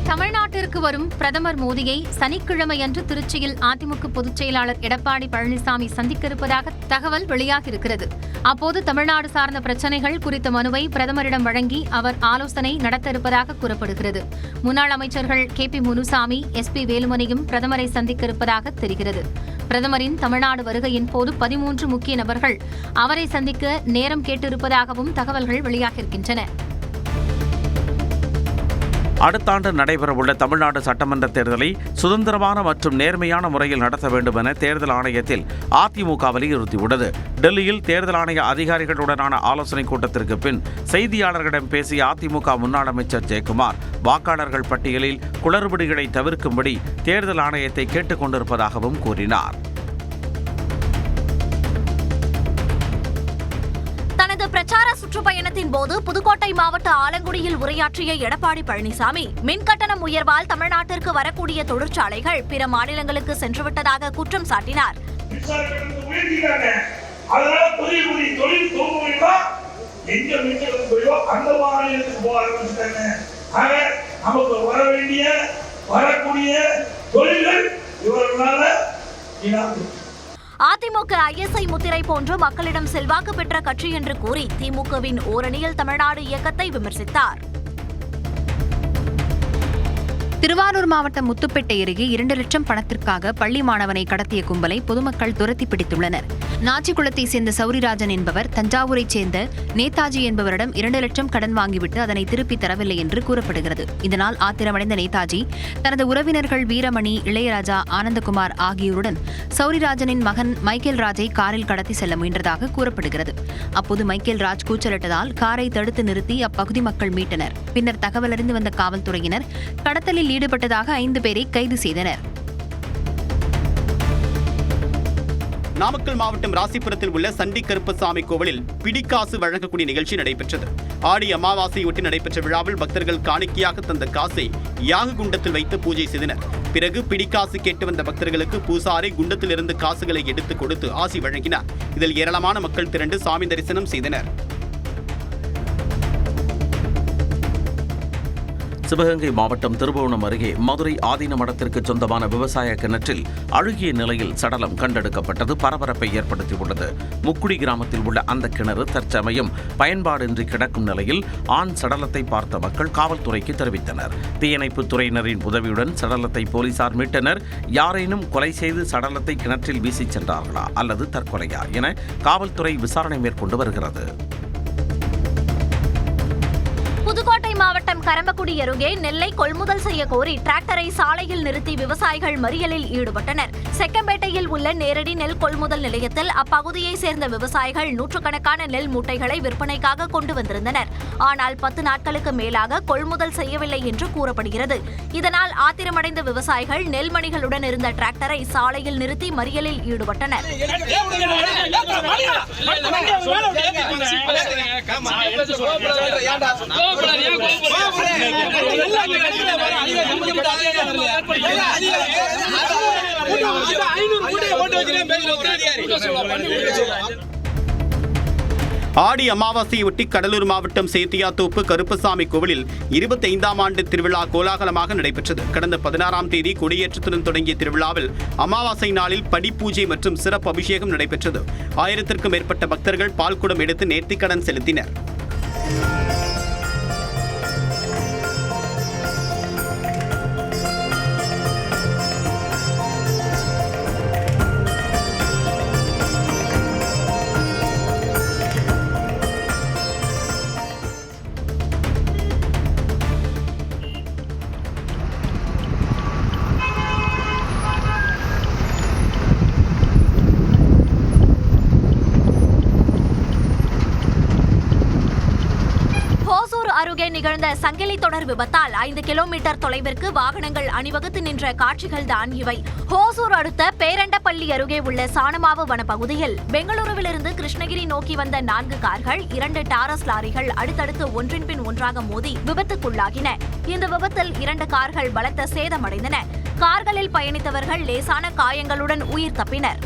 தமிழ்நாட்டிற்கு வரும் பிரதமர் மோடியை சனிக்கிழமையன்று திருச்சியில் அதிமுக பொதுச் செயலாளர் எடப்பாடி பழனிசாமி சந்திக்க இருப்பதாக தகவல் வெளியாகியிருக்கிறது. அப்போது தமிழ்நாடு சார்ந்த பிரச்சினைகள் குறித்த மனுவை பிரதமரிடம் வழங்கி அவர் ஆலோசனை நடத்த இருப்பதாக கூறப்படுகிறது. முன்னாள் அமைச்சர்கள் KP முனுசாமி, SP வேலுமணியும் பிரதமரை சந்திக்க இருப்பதாக தெரிகிறது. பிரதமரின் தமிழ்நாடு வருகையின் போது 13 முக்கிய நபர்கள் அவரை சந்திக்க நேரம் கேட்டிருப்பதாகவும் தகவல்கள் வெளியாகியிருக்கின்றன. அடுத்த ஆண்டு நடைபெறவுள்ள தமிழ்நாடு சட்டமன்ற தேர்தலை சுதந்திரமான மற்றும் நேர்மையான முறையில் நடத்த வேண்டும் என தேர்தல் ஆணையத்தில் அதிமுக வலியுறுத்தியுள்ளது. டெல்லியில் தேர்தல் ஆணைய அதிகாரிகளுடனான ஆலோசனைக் கூட்டத்திற்கு பின் செய்தியாளர்களிடம் பேசிய அதிமுக முன்னாள் அமைச்சர் ஜெயக்குமார், வாக்காளர்கள் பட்டியலில் குளறுபடிகளை தவிர்க்கும்படி தேர்தல் ஆணையத்தை கேட்டுக் கொண்டிருப்பதாகவும் கூறினார். தனது பிரச்சார சுற்றுப்பயணத்தின் போது புதுக்கோட்டை மாவட்ட ஆலங்குடியில் உரையாற்றிய எடப்பாடி பழனிசாமி மின் கட்டணம் உயர்வால் தமிழ்நாட்டிற்கு வரக்கூடிய தொழிற்சாலைகள் பிற மாநிலங்களுக்கு சென்றுவிட்டதாக குற்றம் சாட்டினார். அதிமுக ISI முத்திரை போன்று மக்களிடம் செல்வாக்கு பெற்ற கட்சி என்று கூறி திமுகவின் ஓரணியில் தமிழ்நாடு இயக்கத்தை விமர்சித்தார். திருவாரூர் மாவட்டம் முத்துப்பேட்டை அருகே 2 லட்சம் பணத்திற்காக பள்ளி மாணவனை கடத்திய கும்பலை பொதுமக்கள் துரத்தி பிடித்துள்ளனர். நாச்சிக்குளத்தை சேர்ந்த சௌரிராஜன் என்பவர் தஞ்சாவூரைச் சேர்ந்த நேதாஜி என்பவரிடம் 2 லட்சம் கடன் வாங்கிவிட்டு அதனை திருப்பித் தரவில்லை என்று கூறப்படுகிறது. இதனால் ஆத்திரமடைந்த நேதாஜி தனது உறவினர்கள் வீரமணி, இளையராஜா, ஆனந்தகுமார் ஆகியோருடன் சௌரிராஜனின் மகன் மைக்கேல் ராஜை காரில் கடத்தி செல்ல முயன்றதாக கூறப்படுகிறது. அப்போது மைக்கேல் ராஜ் கூச்சலிட்டதால் காரை தடுத்து நிறுத்தி அப்பகுதி மக்கள் மீட்டனர். பின்னர் தகவலறிந்து வந்த காவல்துறையினர் கடத்தலில் ஈடுபட்டதாக 5 பேரை கைது செய்தனர். நாமக்கல் மாவட்டம் ராசிபுரத்தில் உள்ள சண்டி கருப்பசாமி கோவிலில் பிடிக்காசு வழங்கக்கூடிய நிகழ்ச்சி நடைபெற்றது. ஆடி அமாவாசையொட்டி நடைபெற்ற விழாவில் பக்தர்கள் காணிக்கையாக தந்த காசை யாக குண்டத்தில் வைத்து பூஜை செய்தனர். பிறகு பிடிக்காசு கேட்டு வந்த பக்தர்களுக்கு பூசாரி குண்டத்திலிருந்து காசுகளை எடுத்து கொடுத்து ஆசி வழங்கினார். இதில் ஏராளமான மக்கள் திரண்டு சாமி தரிசனம் செய்தனர். சிவகங்கை மாவட்டம் திருபுவனம் அருகே மதுரை ஆதீன மடத்திற்கு சொந்தமான விவசாய கிணற்றில் அழுகிய நிலையில் சடலம் கண்டெடுக்கப்பட்டது பரபரப்பை ஏற்படுத்தியுள்ளது. முக்குடி கிராமத்தில் உள்ள அந்த கிணறு தற்சமயம் பயன்பாடின்றி கிடக்கும் நிலையில் ஆண் சடலத்தை பார்த்த மக்கள் காவல்துறைக்கு தெரிவித்தனர். தீயணைப்புத் துறையினரின் உதவியுடன் சடலத்தை போலீசார் மீட்டனர். யாரேனும் கொலை செய்து சடலத்தை கிணற்றில் வீசிச் சென்றார்களா அல்லது தற்கொலையா என காவல்துறை விசாரணை மேற்கொண்டு வருகிறது. புதுக்கோட்டை மாவட்டம் கரம்பக்குடி அருகே நெல்லை கொள்முதல் செய்ய கோரி டிராக்டரை சாலையில் நிறுத்தி விவசாயிகள் மறியலில் ஈடுபட்டனர். செக்கம்பேட்டையில் உள்ள நேரடி நெல் கொள்முதல் நிலையத்தில் அப்பகுதியை சேர்ந்த விவசாயிகள் நூற்றுக்கணக்கான நெல் மூட்டைகளை விற்பனைக்காக கொண்டு வந்திருந்தனர். ஆனால் 10 நாட்களுக்கு மேலாக கொள்முதல் செய்யவில்லை என்று கூறப்படுகிறது. இதனால் ஆத்திரமடைந்த விவசாயிகள் நெல்மணிகளுடன் இருந்த டிராக்டரை சாலையில் நிறுத்தி மறியலில் ஈடுபட்டனர். ஆடி அமாவாசையொட்டி கடலூர் மாவட்டம் சேத்தியாத்தோப்பு கருப்பசாமி கோவிலில் 25ஆம் ஆண்டு திருவிழா கோலாகலமாக நடைபெற்றது. கடந்த 16ஆம் தேதி கொடியேற்றத்துடன் தொடங்கிய திருவிழாவில் அமாவாசை நாளில் படிப்பூஜை மற்றும் சிறப்பு அபிஷேகம் நடைபெற்றது. 1000க்கும் மேற்பட்ட பக்தர்கள் பால்குடம் எடுத்து நேர்த்திக்கடன் செலுத்தினர். அருகே நிகழ்ந்த சங்கிலி தொடர் விபத்தால் 5 கிலோமீட்டர் தொலைவிற்கு வாகனங்கள் அணிவகுத்து நின்ற காட்சிகள் தான் இவை. ஹோசூர் அடுத்த பேரண்டப்பள்ளி அருகே உள்ள சாணமாவு வனப்பகுதியில் பெங்களூருவிலிருந்து கிருஷ்ணகிரி நோக்கி வந்த 4 கார்கள் 2 டாரஸ் லாரிகள் அடுத்தடுத்து ஒன்றின் பின் ஒன்றாக மோதி விபத்துக்குள்ளாகின. இந்த விபத்தில் 2 கார்கள் பலத்த சேதமடைந்தன. கார்களில் பயணித்தவர்கள் லேசான காயங்களுடன் உயிர் தப்பினர்.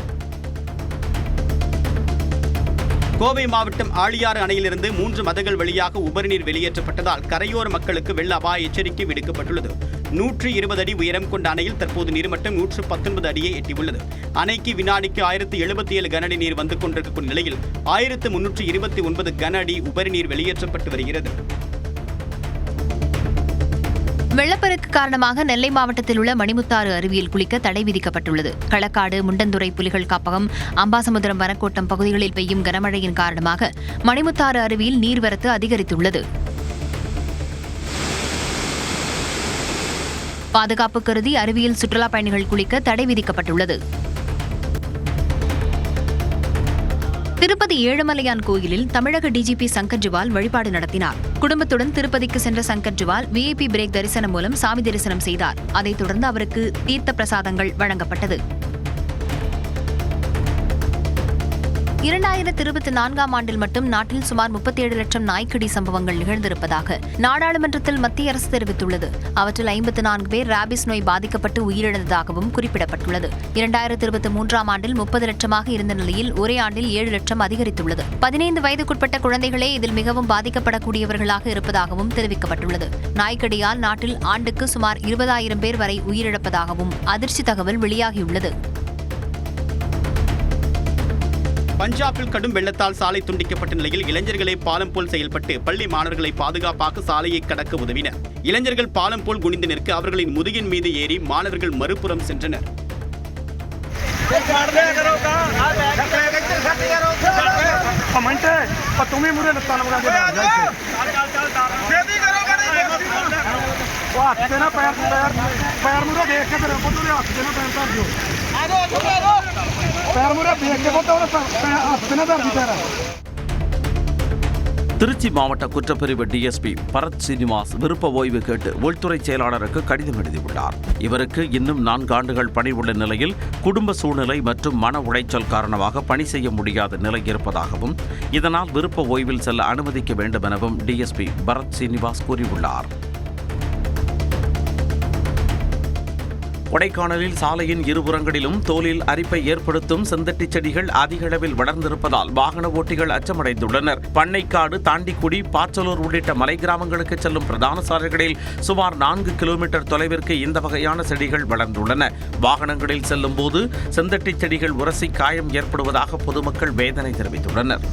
கோவை மாவட்டம் ஆழியாறு அணையிலிருந்து 3 மதகுகள் வழியாக உபரிநீர் வெளியேற்றப்பட்டதால் கரையோர மக்களுக்கு வெள்ள அபாய எச்சரிக்கை விடுக்கப்பட்டுள்ளது. 120 அடி உயரம் கொண்ட அணையில் தற்போது நீர்மட்டம் 119 அடியை எட்டியுள்ளது. அணைக்கு வினாடிக்கு 1077 கன அடி நீர் வந்து கொண்டிருக்கும் நிலையில் 1329 கன அடி உபரிநீர் வெளியேற்றப்பட்டு வருகிறது. வெள்ளப்பெருக்கு காரணமாக நெல்லை மாவட்டத்தில் உள்ள மணிமுத்தாறு அருவியில் குளிக்க தடை விதிக்கப்பட்டுள்ளது. களக்காடு, முண்டந்துறை புலிகள் காப்பகம், அம்பாசமுத்திரம் வனக்கோட்டம் பகுதிகளில் பெய்யும் கனமழையின் காரணமாக மணிமுத்தாறு அருவியில் நீர்வரத்து அதிகரித்துள்ளது. பாதுகாப்பு கருதி அருவியில் சுற்றுலா பயணிகள் குளிக்க தடை விதிக்கப்பட்டுள்ளது. திருப்பதி ஏழுமலையான் கோயிலில் தமிழக டிஜிபி சங்கர் ஜிவால் வழிபாடு நடத்தினார். குடும்பத்துடன் திருப்பதிக்கு சென்ற சங்கர் ஜிவால் விஐபி பிரேக் தரிசனம் மூலம் சாமி தரிசனம் செய்தார். அதைத் தொடர்ந்து அவருக்கு தீர்த்த பிரசாதங்கள் வழங்கப்பட்டது. 2024ஆம் ஆண்டில் மட்டும் நாட்டில் சுமார் 37 லட்சம் நாய்க்கடி சம்பவங்கள் நிகழ்ந்திருப்பதாக நாடாளுமன்றத்தில் மத்திய அரசு தெரிவித்துள்ளது. அவற்றில் 54 பேர் ராபிஸ் நோய் பாதிக்கப்பட்டு உயிரிழந்ததாகவும் குறிப்பிடப்பட்டுள்ளது. 2023ஆம் ஆண்டில் 30 லட்சமாக இருந்த நிலையில் ஒரே ஆண்டில் 7 லட்சம் அதிகரித்துள்ளது. 15 வயதுக்குட்பட்ட குழந்தைகளே இதில் மிகவும் பாதிக்கப்படக்கூடியவர்களாக இருப்பதாகவும் தெரிவிக்கப்பட்டுள்ளது. நாய்க்கடியால் நாட்டில் ஆண்டுக்கு சுமார் 20,000 பேர் வரை உயிரிழப்பதாகவும் அதிர்ச்சி தகவல் வெளியாகியுள்ளது. பஞ்சாபில் கடும் வெள்ளத்தால் சாலை துண்டிக்கப்பட்ட நிலையில் இளைஞர்களை பாலம் போல் செயல்பட்டு பள்ளி மாணவர்களை பாதுகாப்பாக சாலையை கடக்க உதவினர். இளைஞர்கள் பாலம் போல் குனிந்து நிற்க அவர்களின் முதுகின் மீது ஏறி மாணவர்கள் மறுபுறம் சென்றனர். திருச்சி மாவட்ட குற்றப்பிரிவு டிஎஸ்பி பரத் சீனிவாஸ் விருப்ப ஓய்வு கேட்டு உள்துறை செயலாளருக்கு கடிதம் எழுதியுள்ளார். இவருக்கு இன்னும் 4 ஆண்டுகள் பணி உள்ள நிலையில் குடும்ப சூழ்நிலை மற்றும் மன உளைச்சல் காரணமாக பணி செய்ய முடியாத நிலை இருப்பதாகவும் இதனால் விருப்ப ஓய்வில் செல்ல அனுமதிக்க வேண்டும் எனவும் டிஎஸ்பி பரத் சீனிவாஸ் கூறியுள்ளார். கொடைக்கானலில் சாலையின் இருபுறங்களிலும் தோலில் அரிப்பை ஏற்படுத்தும் செந்தட்டி செடிகள் அதிக அளவில் வளர்ந்திருப்பதால் வாகன ஓட்டிகள் அச்சமடைந்துள்ளனர். பண்ணைக்காடு, தாண்டிக்குடி, பாச்சலூர் உள்ளிட்ட மலை கிராமங்களுக்கு செல்லும் பிரதான சாலைகளில் சுமார் 4 கிலோமீட்டர் தொலைவிற்கு இந்த வகையான செடிகள் வளர்ந்துள்ளன. வாகனங்களில் செல்லும் போது செந்தட்டி செடிகள் உரசி காயம் ஏற்படுவதாக பொதுமக்கள் வேதனை தெரிவித்துள்ளனர்.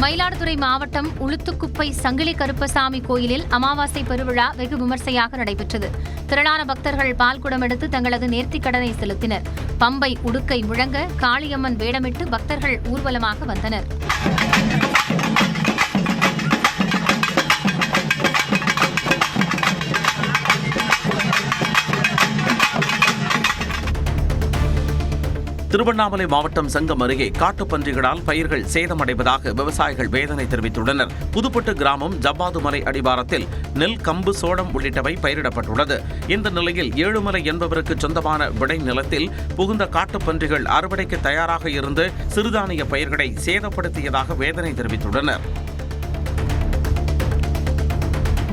மயிலாடுதுறை மாவட்டம் உளுத்துக்குப்பை சங்கிலி கருப்பசாமி கோயிலில் அமாவாசை பெருவிழா வெகு விமர்சையாக நடைபெற்றது. திரளான பக்தர்கள் பால்குடம் எடுத்து தங்களது நேர்த்திக் கடனை செலுத்தினர். பம்பை உடுக்கை முழங்க காளியம்மன் வேடமிட்டு பக்தர்கள் ஊர்வலமாக வந்தனர். திருவண்ணாமலை மாவட்டம் சங்கம் அருகே காட்டுப்பன்றிகளால் பயிர்கள் சேதமடைவதாக விவசாயிகள் வேதனை தெரிவித்துள்ளனர். புதுப்பட்டு கிராமம் ஜப்பாதுமலை அடிவாரத்தில் நெல், கம்பு, சோளம் உள்ளிட்டவை பயிரிடப்பட்டுள்ளது. இந்த நிலையில் ஏழுமலை என்பவருக்கு சொந்தமான விடை நிலத்தில் புகுந்த காட்டுப்பன்றிகள் அறுவடைக்கு தயாராக இருந்து சிறுதானிய பயிர்களை சேதப்படுத்தியதாக வேதனை தெரிவித்துள்ளனர்.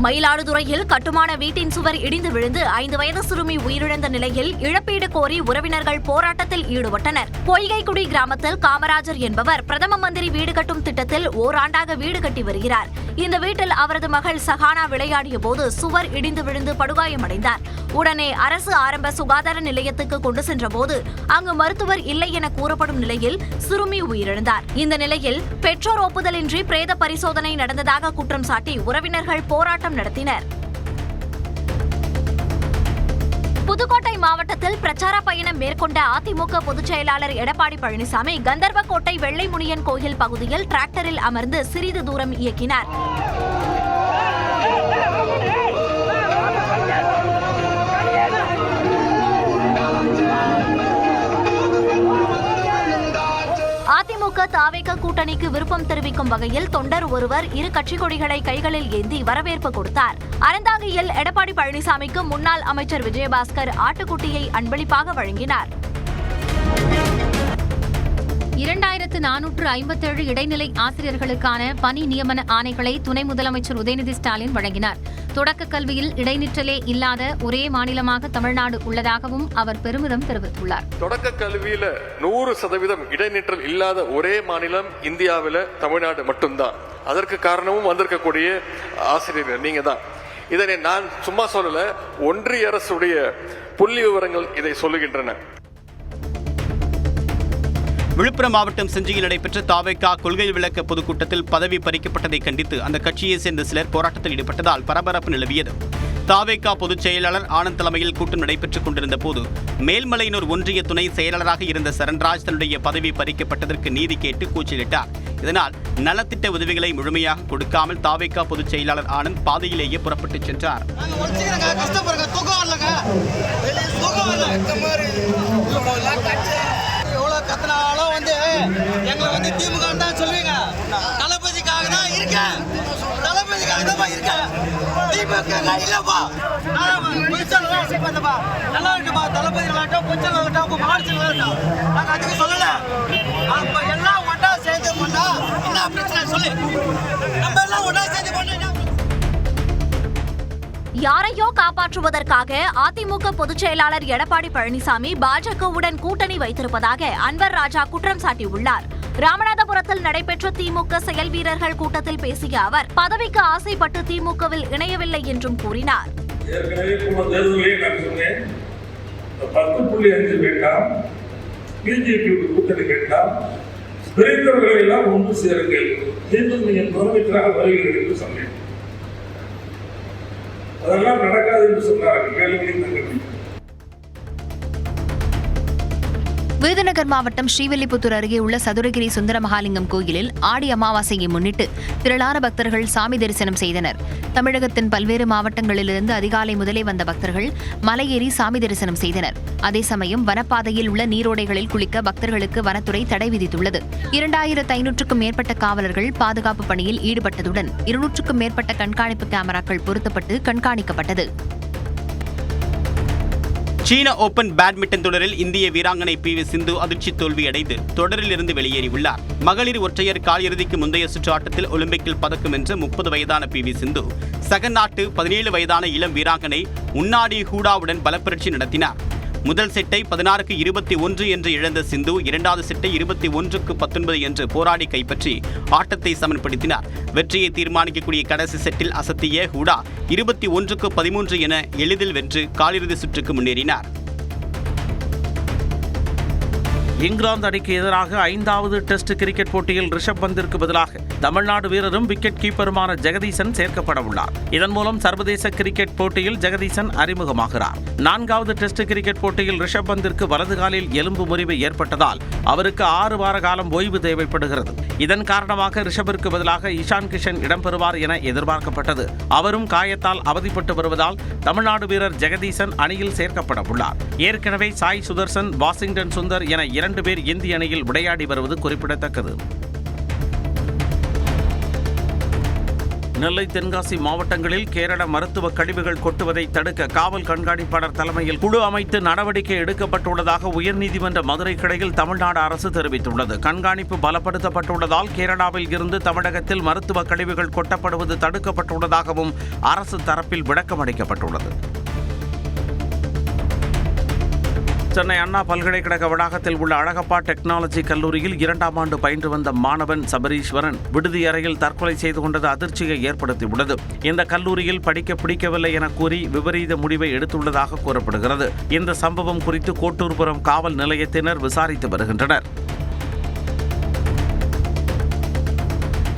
மயிலாடுதுறையில் கட்டுமான வீட்டின் சுவர் இடிந்து விழுந்து 5 வயது சிறுமி உயிரிழந்த நிலையில் இழப்பீடு கோரி உறவினர்கள் போராட்டத்தில் ஈடுபட்டனர். பொய்கைக்குடி கிராமத்தில் காமராஜர் என்பவர் பிரதம மந்திரி வீடு கட்டும் திட்டத்தில் ஓராண்டாக வீடு கட்டி வருகிறார். இந்த வீட்டில் அவரது மகள் சஹானா விளையாடிய போது சுவர் இடிந்து விழுந்து படுகாயமடைந்தார். உடனே அரசு ஆரம்ப சுகாதார நிலையத்துக்கு கொண்டு சென்றபோது அங்கு மருத்துவர் இல்லை என கூறப்படும் நிலையில் சிறுமி உயிரிழந்தார். இந்த நிலையில் பெற்றோர் ஒப்புதலின்றி பிரேத பரிசோதனை நடந்ததாக குற்றம் சாட்டி உறவினர்கள் போராட்டம் நடத்தினர். புதுக்கோட்டை மாவட்டத்தில் பிரச்சார பயணம் மேற்கொண்ட அதிமுக பொதுச் செயலாளர் எடப்பாடி பழனிசாமி கந்தர்வக்கோட்டை வெள்ளைமுனியன் கோயில் பகுதியில் டிராக்டரில் அமர்ந்து சிறிது தூரம் இயக்கினார். அதிமுக தாவேக கூட்டணிக்கு விருப்பம் தெரிவிக்கும் வகையில் தொண்டர் ஒருவர் இரு கட்சி கொடிகளை கைகளில் ஏந்தி வரவேற்பு கொடுத்தார். அறந்தாங்கியில் எடப்பாடி பழனிசாமிக்கு முன்னாள் அமைச்சர் விஜயபாஸ்கர் ஆட்டுக்குட்டியை அன்பளிப்பாக வழங்கினார். 2457 இடைநிலை ஆசிரியர்களுக்கான பணி நியமன ஆணைகளை துணை முதலமைச்சர் உதயநிதி ஸ்டாலின் வழங்கினார். தொடக்க கல்வியில் இடைநிற்றலே இல்லாத ஒரே மாநிலமாக தமிழ்நாடு உள்ளதாகவும் அவர் பெருமிதம் தெரிவித்துள்ளார். தொடக்க கல்வியில 100% இடைநிற்றல் இல்லாத ஒரே மாநிலம் இந்தியாவில் தமிழ்நாடு மட்டும்தான். அதற்கு காரணமும் வந்திருக்கக்கூடிய ஆசிரியர்கள் நீங்க தான். இதனை நான் சும்மா சொல்லல, ஒன்றிய அரசுடைய புள்ளி விவரங்கள் இதை சொல்லுகின்றன. விழுப்புரம் மாவட்டம் செஞ்சியில் நடைபெற்ற தாவேகா கொள்கை விளக்க பொதுக்கூட்டத்தில் பதவி பறிக்கப்பட்டதை கண்டித்து அந்த கட்சியை சேர்ந்த சிலர் போராட்டத்தில் ஈடுபட்டதால் பரபரப்பு நிலவியது. தாவேகா பொதுச் செயலாளர் ஆனந்த் தலைமையில் கூட்டம் நடைபெற்றுக் கொண்டிருந்த போது மேல்மலையனூர் ஒன்றிய துணை செயலாளராக இருந்த சரண்ராஜ் தன்னுடைய பதவி பறிக்கப்பட்டதற்கு நீதி கேட்டு கூச்சலிட்டார். இதனால் நலத்திட்ட உதவிகளை முழுமையாக கொடுக்காமல் தாவேகா பொதுச் செயலாளர் ஆனந்த் பாதையிலேயே புறப்பட்டுச் சென்றார். கத்தனாலும் எங்களை திமுக தான் சொல்லுவீங்க, தளபதிக்காக தான் இருக்கேன், தளபதிக்காக தான் இருக்கேன். திமுக இல்லப்பா, நல்லா இருக்குப்பா. தளபதி நல்லாட்டம், கொஞ்சம் நல்லாட்டம், மார்ச் நல்லாட்டம். நாங்கள் அதுக்கு சொல்லல. அப்ப எல்லாம் ஒன்றா சேர்ந்து பண்ணா என்ன பிரச்சனை சொல்லு. நம்ம எல்லாம் ஒன்றா சேர்ந்து பண்ண யாரையோ காப்பாற்றுவதற்காக அதிமுக பொதுச் செயலாளர் எடப்பாடி பழனிசாமி பாஜகவுடன் கூட்டணி வைத்திருப்பதாக அன்வர் ராஜா குற்றம் சாட்டியுள்ளார். ராமநாதபுரத்தில் நடைபெற்ற திமுக செயல் வீரர்கள் கூட்டத்தில் பேசிய அவர் பதவிக்கு ஆசைப்பட்டு திமுகவில் இணையவில்லை என்றும் கூறினார். ஏற்கனவே தேர்தலே நான் சொன்னேன், 10.5 வேண்டாம், பிஜேபி கூட்டணி வேண்டாம், பிரிந்தவர்களை எல்லாம் ஒன்று சேருங்கள், மீண்டும் நீங்கள் முதலமைச்சராக வருவீர்கள் என்று சொன்னேன். அதெல்லாம் நடக்காது என்று சொன்னார்கள். மேலும் விருதுநகர் மாவட்டம் ஸ்ரீவில்லிபுத்தூர் அருகே உள்ள சதுரகிரி சுந்தர மகாலிங்கம் கோயிலில் ஆடி அமாவாசையை முன்னிட்டு திரளான பக்தர்கள் சாமி தரிசனம் செய்தனர். தமிழகத்தின் பல்வேறு மாவட்டங்களிலிருந்து அதிகாலை முதலே வந்த பக்தர்கள் மலையேறி சாமி தரிசனம் செய்தனர். அதே சமயம் வனப்பாதையில் உள்ள நீரோடைகளில் குளிக்க பக்தர்களுக்கு வனத்துறை தடை விதித்துள்ளது. 2500க்கும் மேற்பட்ட காவலர்கள் பாதுகாப்பு பணியில் ஈடுபட்டதுடன் 200க்கும் மேற்பட்ட கண்காணிப்பு கேமராக்கள் பொருத்தப்பட்டு கண்காணிக்கப்பட்டது. சீன ஓபன் பேட்மிண்டன் தொடரில் இந்திய வீராங்கனை PV சிந்து அதிர்ச்சி தோல்வியடைந்து தொடரில் இருந்து வெளியேறியுள்ளார். மகளிர் ஒற்றையர் காலிறுதிக்கு முந்தைய சுற்று ஆட்டத்தில் ஒலிம்பிக்கில் பதக்கம் வென்ற 30 வயதான PV சிந்து சக நாட்டு 17 வயதான இளம் வீராங்கனை உன்னாடி ஹூடாவுடன் பலப்பரட்சி நடத்தினார். முதல் செட்டை 16-21 என்று இழந்த சிந்து இரண்டாவது செட்டை 21-19 என்று போராடி கைப்பற்றி ஆட்டத்தை சமன்படுத்தினார். வெற்றியை தீர்மானிக்கக்கூடிய கடைசி செட்டில் அசத்திய ஹூடா 21-13 என எளிதில் வென்று காலிறுதி சுற்றுக்கு முன்னேறினார். இங்கிலாந்து அணிக்கு எதிராக 5வது டெஸ்ட் கிரிக்கெட் போட்டியில் ரிஷப் பந்திற்கு பதிலாக தமிழ்நாடு வீரரும் விக்கெட் கீப்பருமான ஜெகதீசன் சேர்க்கப்பட உள்ளார். இதன் மூலம் சர்வதேச கிரிக்கெட் போட்டியில் ஜெகதீசன் அறிமுகமாகிறார். 4வது டெஸ்ட் கிரிக்கெட் போட்டியில் ரிஷப் பந்திற்கு வலது காலில் எலும்பு முறிவு ஏற்பட்டதால் அவருக்கு 6 வார காலம் ஓய்வு தேவைப்படுகிறது. இதன் காரணமாக ரிஷபிற்கு பதிலாக இஷான் கிஷன் இடம்பெறுவார் என எதிர்பார்க்கப்பட்டது. அவரும் காயத்தால் அவதிப்பட்டு வருவதால் தமிழ்நாடு வீரர் ஜெகதீசன் அணியில் சேர்க்கப்பட உள்ளார். ஏற்கனவே சாய் சுதர்சன், வாஷிங்டன் சுந்தர் என 2 பேர் இந்திய அணியில் விளையாடி வருவது குறிப்பிடத்தக்கது. நெல்லை, தென்காசி மாவட்டங்களில் கேரள மருத்துவ கழிவுகள் கொட்டுவதை தடுக்க காவல் கண்காணிப்பாளர் தலைமையில் குழு அமைத்து நடவடிக்கை எடுக்கப்பட்டுள்ளதாக உயர்நீதிமன்ற மதுரை கிளையில் தமிழ்நாடு அரசு தெரிவித்துள்ளது. கண்காணிப்பு பலப்படுத்தப்பட்டுள்ளதால் கேரளாவில் இருந்து தமிழகத்தில் மருத்துவ கழிவுகள் கொட்டப்படுவது தடுக்கப்பட்டுள்ளதாகவும் அரசு தரப்பில் விளக்கம் அளிக்கப்பட்டுள்ளது. சென்னை அண்ணா பல்கலைக்கழக வளாகத்தில் உள்ள அழகப்பா டெக்னாலஜி கல்லூரியில் 2ஆம் ஆண்டு பயின்று வந்த மாணவன் சபரீஸ்வரன் விடுதி அறையில் தற்கொலை செய்து கொண்டது அதிர்ச்சியை ஏற்படுத்தியுள்ளது. இந்த கல்லூரியில் படிக்க பிடிக்கவில்லை என கூறி விபரீத முடிவை எடுத்துள்ளதாக கூறப்படுகிறது. இந்த சம்பவம் குறித்து கோட்டூர்புரம் காவல் நிலையத்தினர் விசாரித்து வருகின்றனர்.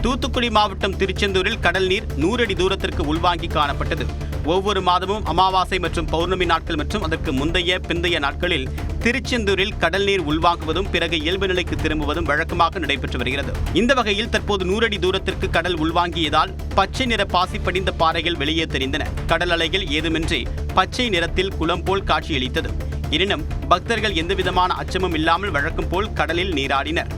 தூத்துக்குடி மாவட்டம் திருச்செந்தூரில் கடல் நீர் 100 அடி தூரத்திற்கு உள்வாங்கி காணப்பட்டது. ஒவ்வொரு மாதமும் அமாவாசை மற்றும் பௌர்ணமி நாட்கள் மற்றும் அதற்கு முந்தைய பிந்தைய நாட்களில் திருச்செந்தூரில் கடல் நீர் உள்வாங்குவதும் பிறகு இயல்பு நிலைக்கு திரும்புவதும் வழக்கமாக நடைபெற்று வருகிறது. இந்த வகையில் தற்போது 100 அடி தூரத்திற்கு கடல் உள்வாங்கியதால் பச்சை நிற பாசி படிந்த பாறைகள் வெளியே தெரிந்தன. கடல் அலைகள் ஏதுமின்றி பச்சை நிறத்தில் குளம் போல் காட்சியளித்தது. எனினும் பக்தர்கள் எந்தவிதமான அச்சமும் இல்லாமல் வழக்கம் போல் கடலில் நீராடினர்.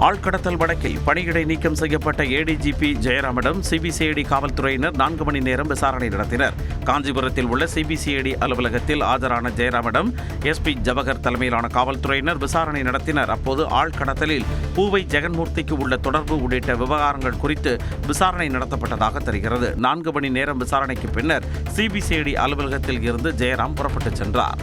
ஆழ்கடத்தல் வழக்கில் பணியிடை நீக்கம் செய்யப்பட்ட ADGP ஜெயராமிடம் சிபிசிஐடி காவல்துறையினர் 4 மணி நேரம் விசாரணை நடத்தினர். காஞ்சிபுரத்தில் உள்ள சிபிசிஐடி அலுவலகத்தில் ஆஜரான ஜெயராமிடம் SP ஜவஹர் தலைமையிலான காவல்துறையினர் விசாரணை நடத்தினர். அப்போது ஆழ்கடத்தலில் பூவை ஜெகன்மூர்த்திக்கு உள்ள தொடர்பு உள்ளிட்ட விவகாரங்கள் குறித்து விசாரணை நடத்தப்பட்டதாக தெரிகிறது. 4 மணி நேரம் விசாரணைக்கு பின்னர் சிபிசிஐடி அலுவலகத்தில் இருந்து ஜெயராம் புறப்பட்டுச் சென்றார்.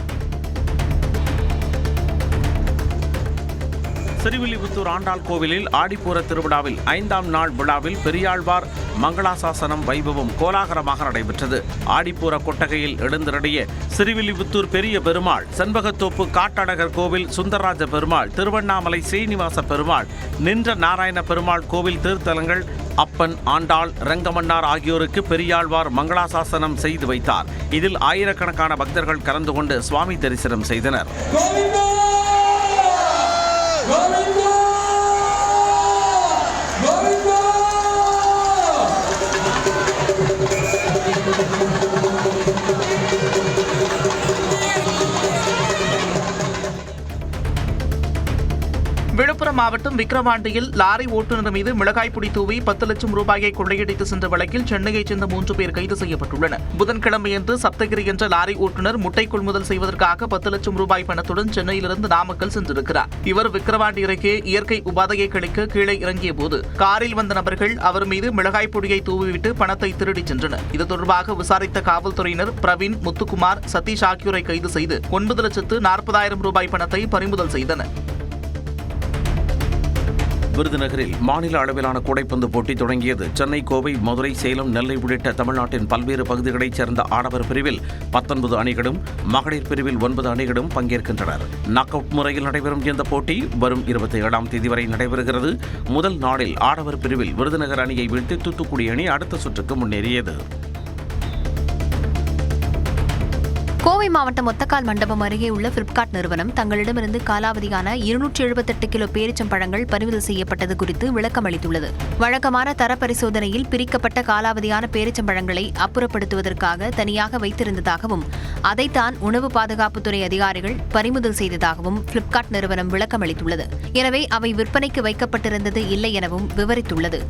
ஸ்ரீவில்லிபுத்தூர் ஆண்டாள் கோவிலில் ஆடிப்பூர திருவிழாவில் 5ஆம் நாள் விழாவில் பெரியாழ்வார் மங்களாசாசனம் வைபவம் கோலாகலமாக நடைபெற்றது. ஆடிப்பூர கொட்டகையில் எழுந்தருடைய ஸ்ரீவில்லிபுத்தூர் பெரிய பெருமாள், செண்பகத்தோப்பு காட்டழகர் கோவில் சுந்தரராஜ பெருமாள், திருவண்ணாமலை ஸ்ரீனிவாச பெருமாள், நின்ற நாராயண பெருமாள் கோவில் திருத்தலங்கள் அப்பன், ஆண்டாள், ரங்கமன்னார் ஆகியோருக்கு பெரியாழ்வார் மங்களாசாசனம் செய்து வைத்தார். இதில் ஆயிரக்கணக்கான பக்தர்கள் கலந்து கொண்டு சுவாமி தரிசனம் செய்தனர். விழுப்புரம் மாவட்டம் விக்கிரவாண்டியில் லாரி ஓட்டுநர் மீது மிளகாய் பொடி தூவி 10 லட்சம் ரூபாயை கொள்ளையடித்து சென்ற வழக்கில் சென்னையைச் சேர்ந்த 3 பேர் கைது செய்யப்பட்டுள்ளனர். புதன்கிழமையன்று சப்தகிரி என்ற லாரி ஓட்டுநர் முட்டை கொள்முதல் செய்வதற்காக 10 லட்சம் ரூபாய் பணத்துடன் சென்னையிலிருந்து நாமக்கல் சென்றிருக்கிறார். இவர் விக்கிரவாண்டி அருகே இயற்கை உபாதையை கழிக்க கீழே இறங்கிய போது காரில் வந்த நபர்கள் அவர் மீது மிளகாய் பொடியை தூவிவிட்டு பணத்தை திருடிச் சென்றனர். இது தொடர்பாக விசாரித்த காவல்துறையினர் பிரவீன், முத்துக்குமார், சதீஷ் ஆகியோரை கைது செய்து 9,40,000 ரூபாய் பணத்தை பறிமுதல் செய்தனர். விருதுநகரில் மாநில அளவிலான கூடைப்பந்து போட்டி தொடங்கியது. சென்னை, கோவை, மதுரை, சேலம், நெல்லை உள்ளிட்ட தமிழ்நாட்டின் பல்வேறு பகுதிகளைச் சேர்ந்த ஆடவர் பிரிவில் 19 அணிகளும், மகளிர் பிரிவில் 9 அணிகளும் பங்கேற்கின்றனர். நாக் அவுட் முறையில் நடைபெறும் இந்த போட்டி வரும் 27ஆம் தேதி வரை நடைபெறுகிறது. முதல் நாளில் ஆடவர் பிரிவில் விருதுநகர் அணியை வீழ்த்தி தூத்துக்குடி அணி அடுத்த சுற்றுக்கு முன்னேறியது. கோவை மாவட்டம் ஒத்தக்கால் மண்டபம் அருகே உள்ள பிளிப்கார்ட் நிறுவனம் தங்களிடமிருந்து காலாவதியான 278 கிலோ பேரிச்சம்பழங்கள் பறிமுதல் செய்யப்பட்டது குறித்து விளக்கம் அளித்துள்ளது. வழக்கமான தர பரிசோதனையில் பிரிக்கப்பட்ட காலாவதியான பேரிச்சம்பழங்களை அப்புறப்படுத்துவதற்காக தனியாக வைத்திருந்ததாகவும் அதைத்தான் உணவு பாதுகாப்புத்துறை அதிகாரிகள் பறிமுதல் செய்ததாகவும் பிளிப்கார்ட் நிறுவனம் விளக்கம் அளித்துள்ளது. எனவே அவை விற்பனைக்கு வைக்கப்பட்டிருந்தது இல்லை எனவும் விவரித்துள்ளது.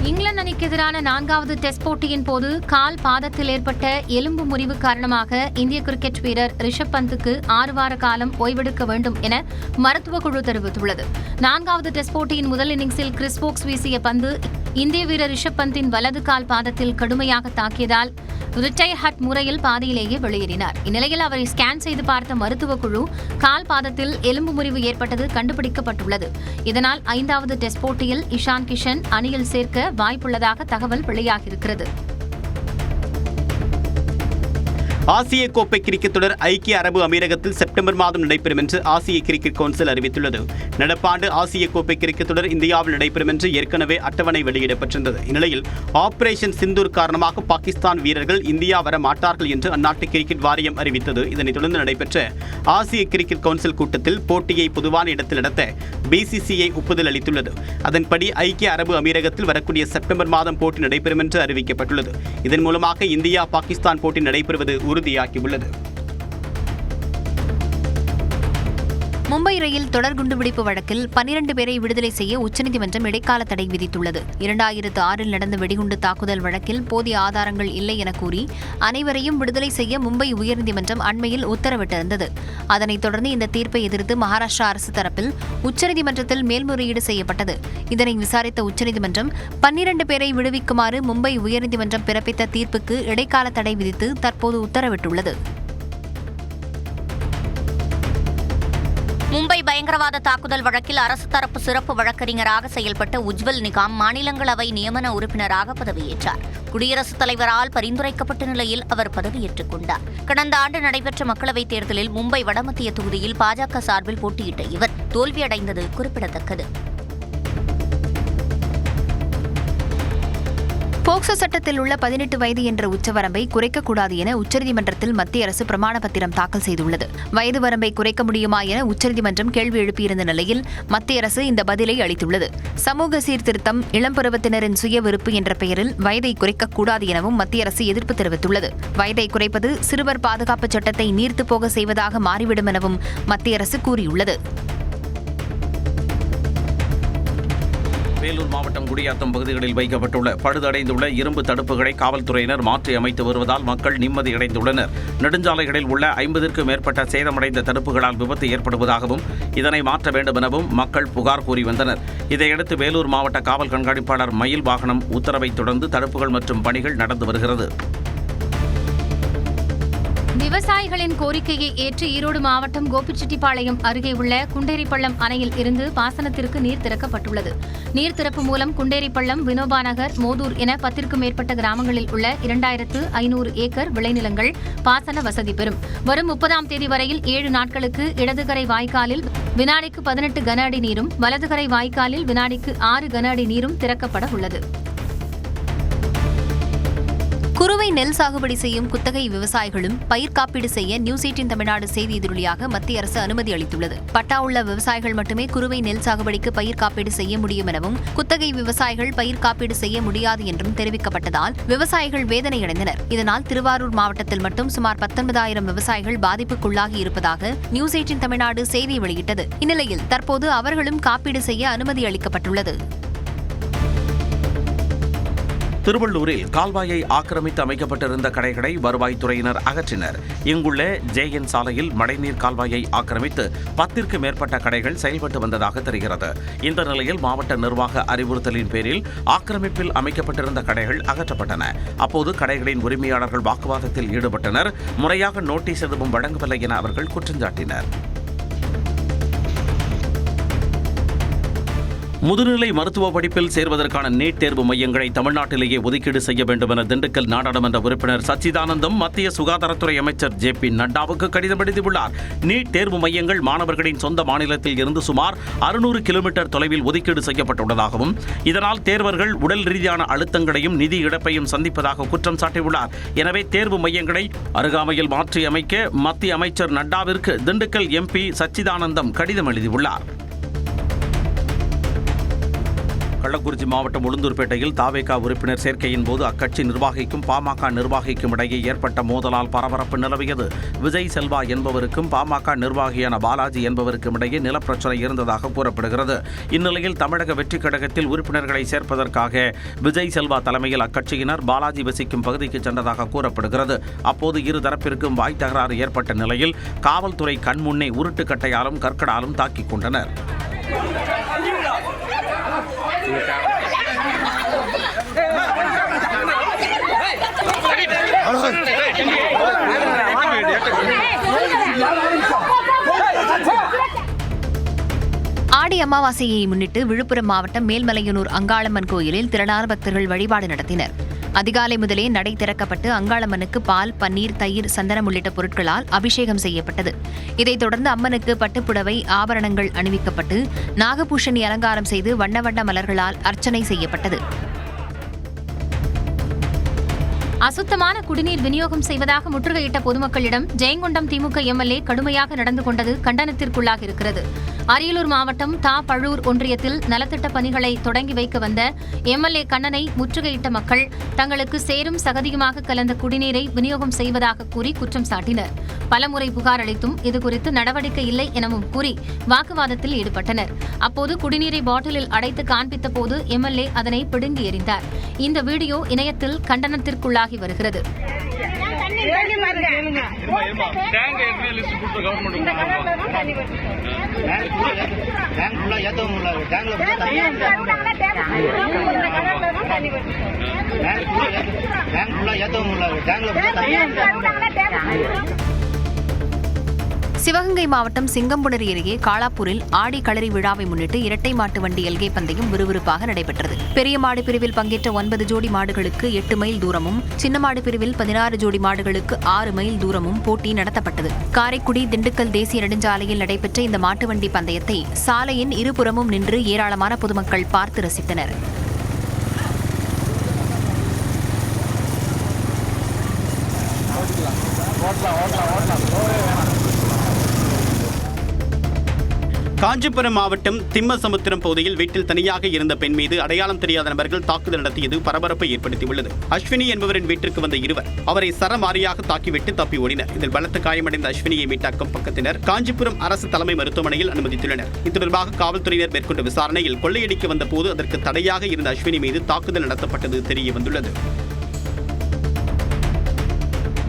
இங்கிலாந்து அணிக்கு எதிரான 4வது டெஸ்ட் போட்டியின் போது கால் பாதத்தில் ஏற்பட்ட எலும்பு முறிவு காரணமாக இந்திய கிரிக்கெட் வீரர் ரிஷப் பந்துக்கு 6 வார காலம் ஓய்வெடுக்க வேண்டும் என மருத்துவ குழு தெரிவித்துள்ளது. 4வது டெஸ்ட் போட்டியின் முதல் இன்னிங்ஸில் கிறிஸ் வோக்ஸ் வீசிய பந்து இந்திய வீரர் ரிஷப் பந்தின் வலது கால் பாதத்தில் கடுமையாக தாக்கியதால் ரிட்டையர் ஹட் முறையில் பாதியிலேயே வெளியேறினார். இந்நிலையில் அவரை ஸ்கேன் செய்து பார்த்த மருத்துவ குழு கால் பாதத்தில் எலும்பு முறிவு ஏற்பட்டது கண்டுபிடிக்கப்பட்டுள்ளது. இதனால் 5வது டெஸ்ட் போட்டியில் இஷான் கிஷன் அணியில் சேர்க்க வாய்ப்புள்ளதாக தகவல் வெளியாகியிருக்கிறது. ஆசிய கோப்பை கிரிக்கெட் தொடர் ஐக்கிய அரபு அமீரகத்தில் செப்டம்பர் மாதம் நடைபெறும் என்று ஆசிய கிரிக்கெட் கவுன்சில் அறிவித்துள்ளது. நடப்பாண்டு ஆசிய கோப்பை கிரிக்கெட் தொடர் இந்தியாவில் நடைபெறும் என்று ஏற்கனவே அட்டவணை வெளியிடப்பட்டிருந்தது. இந்நிலையில் ஆபரேஷன் சிந்தூர் காரணமாக பாகிஸ்தான் வீரர்கள் இந்தியா வர மாட்டார்கள் என்று அந்நாட்டு கிரிக்கெட் வாரியம் அறிவித்தது. இதனைத் தொடர்ந்து நடைபெற்ற ஆசிய கிரிக்கெட் கவுன்சில் கூட்டத்தில் போட்டியை பொதுவான இடத்தில் நடத்த BCCI ஒப்புதல் அளித்துள்ளது. அதன்படி ஐக்கிய அரபு அமீரகத்தில் வரக்கூடிய செப்டம்பர் மாதம் போட்டி நடைபெறும் என்று அறிவிக்கப்பட்டுள்ளது. இதன் மூலமாக இந்தியா பாகிஸ்தான் போட்டி நடைபெறுவது உறுதியாகியுள்ளது. மும்பை ரயில் தொடர் குண்டுவெடிப்பு வழக்கில் 12 பேரை விடுதலை செய்ய உச்சநீதிமன்றம் இடைக்கால தடை விதித்துள்ளது. 2006இல் நடந்த வெடிகுண்டு தாக்குதல் வழக்கில் போதிய ஆதாரங்கள் இல்லை என கூறி அனைவரையும் விடுதலை செய்ய மும்பை உயர்நீதிமன்றம் அண்மையில் உத்தரவிட்டிருந்தது. அதனைத் தொடர்ந்து இந்த தீர்ப்பை எதிர்த்து மகாராஷ்டிரா அரசு தரப்பில் உச்சநீதிமன்றத்தில் மேல்முறையீடு செய்யப்பட்டது. இதனை விசாரித்த உச்சநீதிமன்றம் 12 பேரை விடுவிக்குமாறு மும்பை உயர்நீதிமன்றம் பிறப்பித்த தீர்ப்புக்கு இடைக்கால தடை விதித்து தற்போது உத்தரவிட்டுள்ளது. மும்பை பயங்கரவாத தாக்குதல் வழக்கில் அரசு தரப்பு சிறப்பு வழக்கறிஞராக செயல்பட்ட உஜ்வல் நிகாம் மாநிலங்களவை நியமன உறுப்பினராக பதவியேற்றார். குடியரசுத் தலைவரால் பரிந்துரைக்கப்பட்ட நிலையில் அவர் பதவியேற்றுக் கொண்டார். கடந்த ஆண்டு நடைபெற்ற மக்களவைத் தேர்தலில் மும்பை வடமத்திய தொகுதியில் பாஜக சார்பில் போட்டியிட்ட இவர் தோல்வியடைந்தது குறிப்பிடத்தக்கது. போக்சோ சட்டத்தில் உள்ள 18 வயது என்ற உச்சவரம்பை குறைக்கக்கூடாது என உச்சநீதிமன்றத்தில் மத்திய அரசு பிரமாண பத்திரம் தாக்கல் செய்துள்ளது. வயது வரம்பை குறைக்க முடியுமா என உச்சநீதிமன்றம் கேள்வி எழுப்பியிருந்த நிலையில் மத்திய அரசு இந்த பதிலை அளித்துள்ளது. சமூக சீர்திருத்தம், இளம் பருவத்தினரின் சுய விருப்பு என்ற பெயரில் வயதை குறைக்கக்கூடாது எனவும் மத்திய அரசு எதிர்ப்பு தெரிவித்துள்ளது. வயதை குறைப்பது சிறுவர் பாதுகாப்பு சட்டத்தை நீர்த்து போக செய்வதாக மாறிவிடும் எனவும் மத்திய அரசு கூறியுள்ளது. வேலூர் மாவட்டம் குடியாத்தம் பகுதிகளில் வைக்கப்பட்டுள்ள பழுதடைந்துள்ள இரும்பு தடுப்புகளை காவல்துறையினர் மாற்றி அமைத்து வருவதால் மக்கள் நிம்மதியடைந்துள்ளனர். நெடுஞ்சாலைகளில் உள்ள 50க்கும் மேற்பட்ட சேதமடைந்த தடுப்புகளால் விபத்து ஏற்படுவதாகவும் இதனை மாற்ற வேண்டும் எனவும் மக்கள் புகார் கூறி வந்தனர். இதையடுத்து வேலூர் மாவட்ட காவல் கண்காணிப்பாளர் மயில் வாகனம் உத்தரவை தொடர்ந்து தடுப்புகள் மற்றும் பணிகள் நடந்து வருகிறது. விவசாயிகளின் கோரிக்கையை ஏற்று ஈரோடு மாவட்டம் கோபிச்செட்டிப்பாளையம் அருகே உள்ள குண்டேரிப்பள்ளம் அணையில் இருந்து பாசனத்திற்கு நீர் திறக்கப்பட்டுள்ளது. நீர் திறப்பு மூலம் குண்டேரிப்பள்ளம், வினோபா நகர், மோதூர் என 10க்கும் மேற்பட்ட கிராமங்களில் உள்ள 2500 ஏக்கர் விளைநிலங்கள் பாசன வசதி பெறும். வரும் 30ஆம் தேதி வரையில் 7 நாட்களுக்கு இடதுகரை வாய்க்காலில் வினாடிக்கு 18 கன அடி நீரும், வலதுகரை வாய்க்காலில் வினாடிக்கு 6 கன அடி நீரும் திறக்கப்பட உள்ளது. குறுவை நெல் சாகுபடி செய்யும் குத்தகை விவசாயிகளும் பயிர் காப்பீடு செய்ய நியூஸ் 18 தமிழ்நாடு செய்தி எதிரொலியாக மத்திய அரசு அனுமதி அளித்துள்ளது. பட்டா உள்ள விவசாயிகள் மட்டுமே குறுவை நெல் சாகுபடிக்கு பயிர் காப்பீடு செய்ய முடியும் எனவும், குத்தகை விவசாயிகள் பயிர் காப்பீடு செய்ய முடியாது என்றும் தெரிவிக்கப்பட்டதால் விவசாயிகள் வேதனையடைந்தனர். இதனால் திருவாரூர் மாவட்டத்தில் மட்டும் சுமார் 19,000 விவசாயிகள் பாதிப்புக்குள்ளாகி இருப்பதாக நியூஸ் 18 தமிழ்நாடு செய்தி வெளியிட்டது. இந்நிலையில் தற்போது அவர்களும் காப்பீடு செய்ய அனுமதி அளிக்கப்பட்டுள்ளது. திருவள்ளூரில் கால்வாயை ஆக்கிரமித்து அமைக்கப்பட்டிருந்த கடைகளை வருவாய்த்துறையினர் அகற்றினர். இங்குள்ள JN சாலையில் மழைநீர் கால்வாயை ஆக்கிரமித்து 10ற்கு மேற்பட்ட கடைகள் செயல்பட்டு வந்ததாக தெரிகிறது. இந்த நிலையில் மாவட்ட நிர்வாக அறிவுறுத்தலின் பேரில் ஆக்கிரமிப்பில் அமைக்கப்பட்டிருந்த கடைகள் அகற்றப்பட்டன. அப்போது கடைகளின் உரிமையாளர்கள் வாக்குவாதத்தில் ஈடுபட்டனர். முறையாக நோட்டீஸ் எதுவும் வழங்கவில்லை என அவர்கள் குற்றஞ்சாட்டினர். முதுநிலை மருத்துவ படிப்பில் சேர்வதற்கான நீட் தேர்வு மையங்களை தமிழ்நாட்டிலேயே ஒதுக்கீடு செய்ய வேண்டும் என திண்டுக்கல் நாடாளுமன்ற உறுப்பினர் சச்சிதானந்தம் மத்திய சுகாதாரத்துறை அமைச்சர் JP நட்டாவுக்கு கடிதம் எழுதியுள்ளார். நீட் தேர்வு மையங்கள் மாணவர்களின் சொந்த மாநிலத்தில் இருந்து சுமார் 600 கிலோமீட்டர் தொலைவில் ஒதுக்கீடு செய்யப்பட்டுள்ளதாகவும், இதனால் தேர்வர்கள் உடல் ரீதியான அழுத்தங்களையும் நிதி இழப்பையும் சந்திப்பதாக குற்றம் சாட்டியுள்ளார். எனவே தேர்வு மையங்களை அருகாமையில் மாற்றி அமைக்க மத்திய அமைச்சர் நட்டாவிற்கு திண்டுக்கல் MP சச்சிதானந்தம் கடிதம் எழுதியுள்ளார். கள்ளக்குறிச்சி மாவட்டம் உளுந்தூர்பேட்டையில் தாவேகா உறுப்பினர் சேர்க்கையின் போது அக்கட்சி நிர்வாகிக்கும் பாமக நிர்வாகிக்கும் இடையே ஏற்பட்ட மோதலால் பரபரப்பு நிலவியது. விஜய் செல்வா என்பவருக்கும் பாமக நிர்வாகியான பாலாஜி என்பவருக்கும் இடையே நிலப்பிரச்சனை இருந்ததாக கூறப்படுகிறது. இந்நிலையில் தமிழக வெற்றிக் கழகத்தில் உறுப்பினர்களை சேர்ப்பதற்காக விஜய் செல்வா தலைமையில் அக்கட்சியினர் பாலாஜி வசிக்கும் பகுதிக்கு சென்றதாக கூறப்படுகிறது. அப்போது இரு தரப்பிற்கும் வாய் தகராறு ஏற்பட்ட நிலையில் காவல்துறை கண்முன்னே உருட்டுக்கட்டையாலும் கற்கடாலும் தாக்கிக் கொண்டனர். ஆடி அமாவாசையை முன்னிட்டு விழுப்புரம் மாவட்டம் மேல்மலையனூர் அங்காளம்மன் கோயிலில் திரளான பக்தர்கள் வழிபாடு நடத்தினர். அதிகாலை முதலே நடை திறக்கப்பட்டு அங்காளம்மனுக்கு பால், பன்னீர், தயிர், சந்தனம் உள்ளிட்ட பொருட்களால் அபிஷேகம் செய்யப்பட்டது. இதைத் தொடர்ந்து அம்மனுக்கு பட்டுப்புடவை, ஆபரணங்கள் அணிவிக்கப்பட்டு நாகபூஷணி அலங்காரம் செய்து வண்ண வண்ண மலர்களால் அர்ச்சனை செய்யப்பட்டது. அசுத்தமான குடிநீர் விநியோகம் செய்வதாக முற்றுகையிட்ட பொதுமக்களிடம் ஜெயங்கொண்டம் திமுக MLA கடுமையாக நடந்து கொண்டது கண்டனத்திற்குள்ளாக இருக்கிறது. அரியலூர் மாவட்டம் பழூர் ஒன்றியத்தில் நலத்திட்ட பணிகளை தொடங்கி வைக்க வந்த MLA கண்ணனை முற்றுகையிட்ட மக்கள் தங்களுக்கு சேரும் சகதியுமாக கலந்த குடிநீரை விநியோகம் செய்வதாக கூறி குற்றம் சாட்டினர். பலமுறை புகார் அளித்தும் இதுகுறித்து நடவடிக்கை இல்லை எனவும் கூறி வாக்குவாதத்தில் ஈடுபட்டனர். அப்போது குடிநீரை பாட்டிலில் அடைத்து காண்பித்த போது MLA அதனை பிடுங்கி எறிந்தார். இந்த வீடியோ இணையத்தில் கண்டனத்திற்குள்ளாகி வருகிறது. சிவகங்கை மாவட்டம் சிங்கம்புணரி அருகே காளாப்பூரில் ஆடி களரி விழாவை முன்னிட்டு இரட்டை மாட்டு வண்டி எல்கை பந்தயம் விறுவிறுப்பாக நடைபெற்றது. பெரிய மாடு பிரிவில் பங்கேற்ற 9 ஜோடி மாடுகளுக்கு 8 மைல் தூரமும், சின்ன மாடு பிரிவில் 16 ஜோடி மாடுகளுக்கு 6 மைல் தூரமும் போட்டி நடத்தப்பட்டது. காரைக்குடி திண்டுக்கல் தேசிய நெடுஞ்சாலையில் நடைபெற்ற இந்த மாட்டு வண்டி பந்தயத்தை சாலையின் இருபுறமும் நின்று ஏராளமான பொதுமக்கள் பார்த்து ரசித்தனர். காஞ்சிபுரம் மாவட்டம் திம்மசமுத்திரம் பகுதியில் வீட்டில் தனியாக இருந்த பெண் மீது அடையாளம் தெரியாத நபர்கள் தாக்குதல் நடத்தியது பரபரப்பை ஏற்படுத்தியுள்ளது. அஸ்வினி என்பவரின் வீட்டிற்கு வந்த இருவர் அவரை சரமாரியாக தாக்கிவிட்டு தப்பி ஓடினர். இதில் பலத்த காயமடைந்த அஸ்வினியை மீட்ட அக்கம் பக்கத்தினர் காஞ்சிபுரம் அரசு தலைமை மருத்துவமனையில் அனுமதித்துள்ளனர். இது தொடர்பாக காவல்துறையினர் மேற்கொண்ட விசாரணையில் கொள்ளையடிக்க வந்த போது அதற்கு தடையாக இருந்த அஸ்வினி மீது தாக்குதல் நடத்தப்பட்டது தெரிய வந்துள்ளது.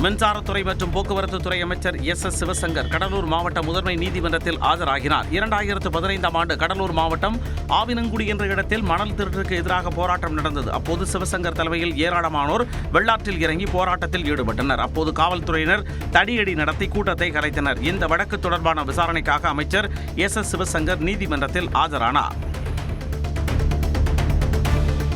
மின்சாரத்துறை மற்றும் போக்குவரத்து துறை அமைச்சர் SS சிவசங்கர் கடலூர் மாவட்ட முதன்மை நீதிமன்றத்தில் ஆஜராகினார். 2015ஆம் ஆண்டு கடலூர் மாவட்டம் ஆவினங்குடி என்ற இடத்தில் மணல் திருட்டுக்கு எதிராக போராட்டம் நடந்தது. அப்போது சிவசங்கர் தலைமையில் ஏராளமானோர் வெள்ளாற்றில் இறங்கி போராட்டத்தில் ஈடுபட்டனர். அப்போது காவல்துறையினர் தடியடி நடத்தி கூட்டத்தை கலைத்தனர். இந்த வழக்கு தொடர்பான விசாரணைக்காக அமைச்சர் SS சிவசங்கர் நீதிமன்றத்தில் ஆஜரானார்.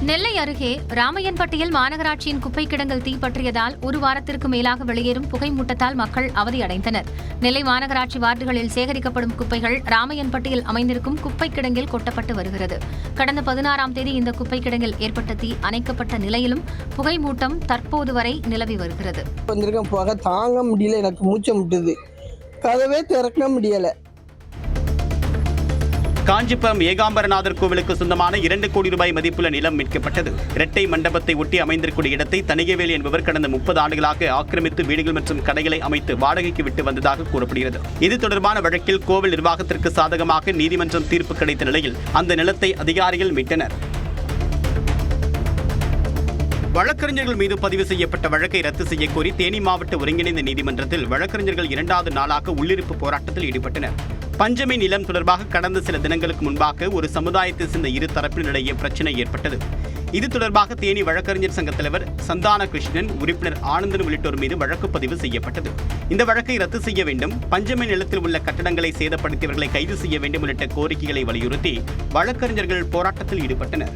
நெல்லை அருகே ராமையன்பட்டியில் மாநகராட்சியின் குப்பை கிடங்கில் தீப்பற்றியதால் ஒரு வாரத்திற்கு மேலாக வெளியேறும் புகை மூட்டத்தால் மக்கள் அவதியடைந்தனர். நெல்லை மாநகராட்சி வார்டுகளில் சேகரிக்கப்படும் குப்பைகள் ராமையன்பட்டியில் அமைந்திருக்கும் குப்பை கிடங்கில் கொட்டப்பட்டு வருகிறது. கடந்த 16ஆம் தேதி இந்த குப்பை கிடங்கில் ஏற்பட்ட தீ அணைக்கப்பட்ட நிலையிலும் புகை மூட்டம் தற்போது வரை நிலவி வருகிறது. புகை தாங்க முடியல, எனக்கு மூச்சை முட்டுது, கதவே திறக்க முடியல. காஞ்சிபுரம் ஏகாம்பரநாதர் கோவிலுக்கு சொந்தமான 2 கோடி ரூபாய் மதிப்புள்ள நிலம் மீட்கப்பட்டது. இரட்டை மண்டபத்தை ஒட்டி அமைந்திருக்கூடிய இடத்தை தணிகைவேல் என்பவர் கடந்த 30 ஆண்டுகளாக ஆக்கிரமித்து வீடுகள் மற்றும் கடைகளை அமைத்து வாடகைக்கு விட்டு வந்ததாக கூறப்படுகிறது. இது தொடர்பான வழக்கில் கோவில் நிர்வாகத்திற்கு சாதகமாக நீதிமன்றம் தீர்ப்பு கிடைத்த நிலையில் அந்த நிலத்தை அதிகாரிகள் மீட்டனர். வழக்கறிஞர்கள் மீது பதிவு செய்யப்பட்ட வழக்கை ரத்து செய்ய கோரி தேனி மாவட்ட ஒருங்கிணைந்த நீதிமன்றத்தில் வழக்கறிஞர்கள் 2வது நாளாக உள்ளிருப்பு போராட்டத்தில் ஈடுபட்டனர். பஞ்சமி நிலம் தொடர்பாக கடந்த சில தினங்களுக்கு முன்பாக ஒரு சமுதாயத்தை சேர்ந்த இரு தரப்பினரிடையே பிரச்சனை ஏற்பட்டது. இது தொடர்பாக தேனி வழக்கறிஞர் சங்க தலைவர் சந்தான கிருஷ்ணன், உறுப்பினர் ஆனந்தன் உள்ளிட்டோர் மீது வழக்கு பதிவு செய்யப்பட்டது. இந்த வழக்கை ரத்து செய்ய வேண்டும், பஞ்சமி நிலத்தில் உள்ள கட்டடங்களை சேதப்படுத்தியவர்களை கைது செய்ய வேண்டும் உள்ளிட்ட கோரிக்கைகளை வலியுறுத்தி வழக்கறிஞர்கள் போராட்டத்தில் ஈடுபட்டனர்.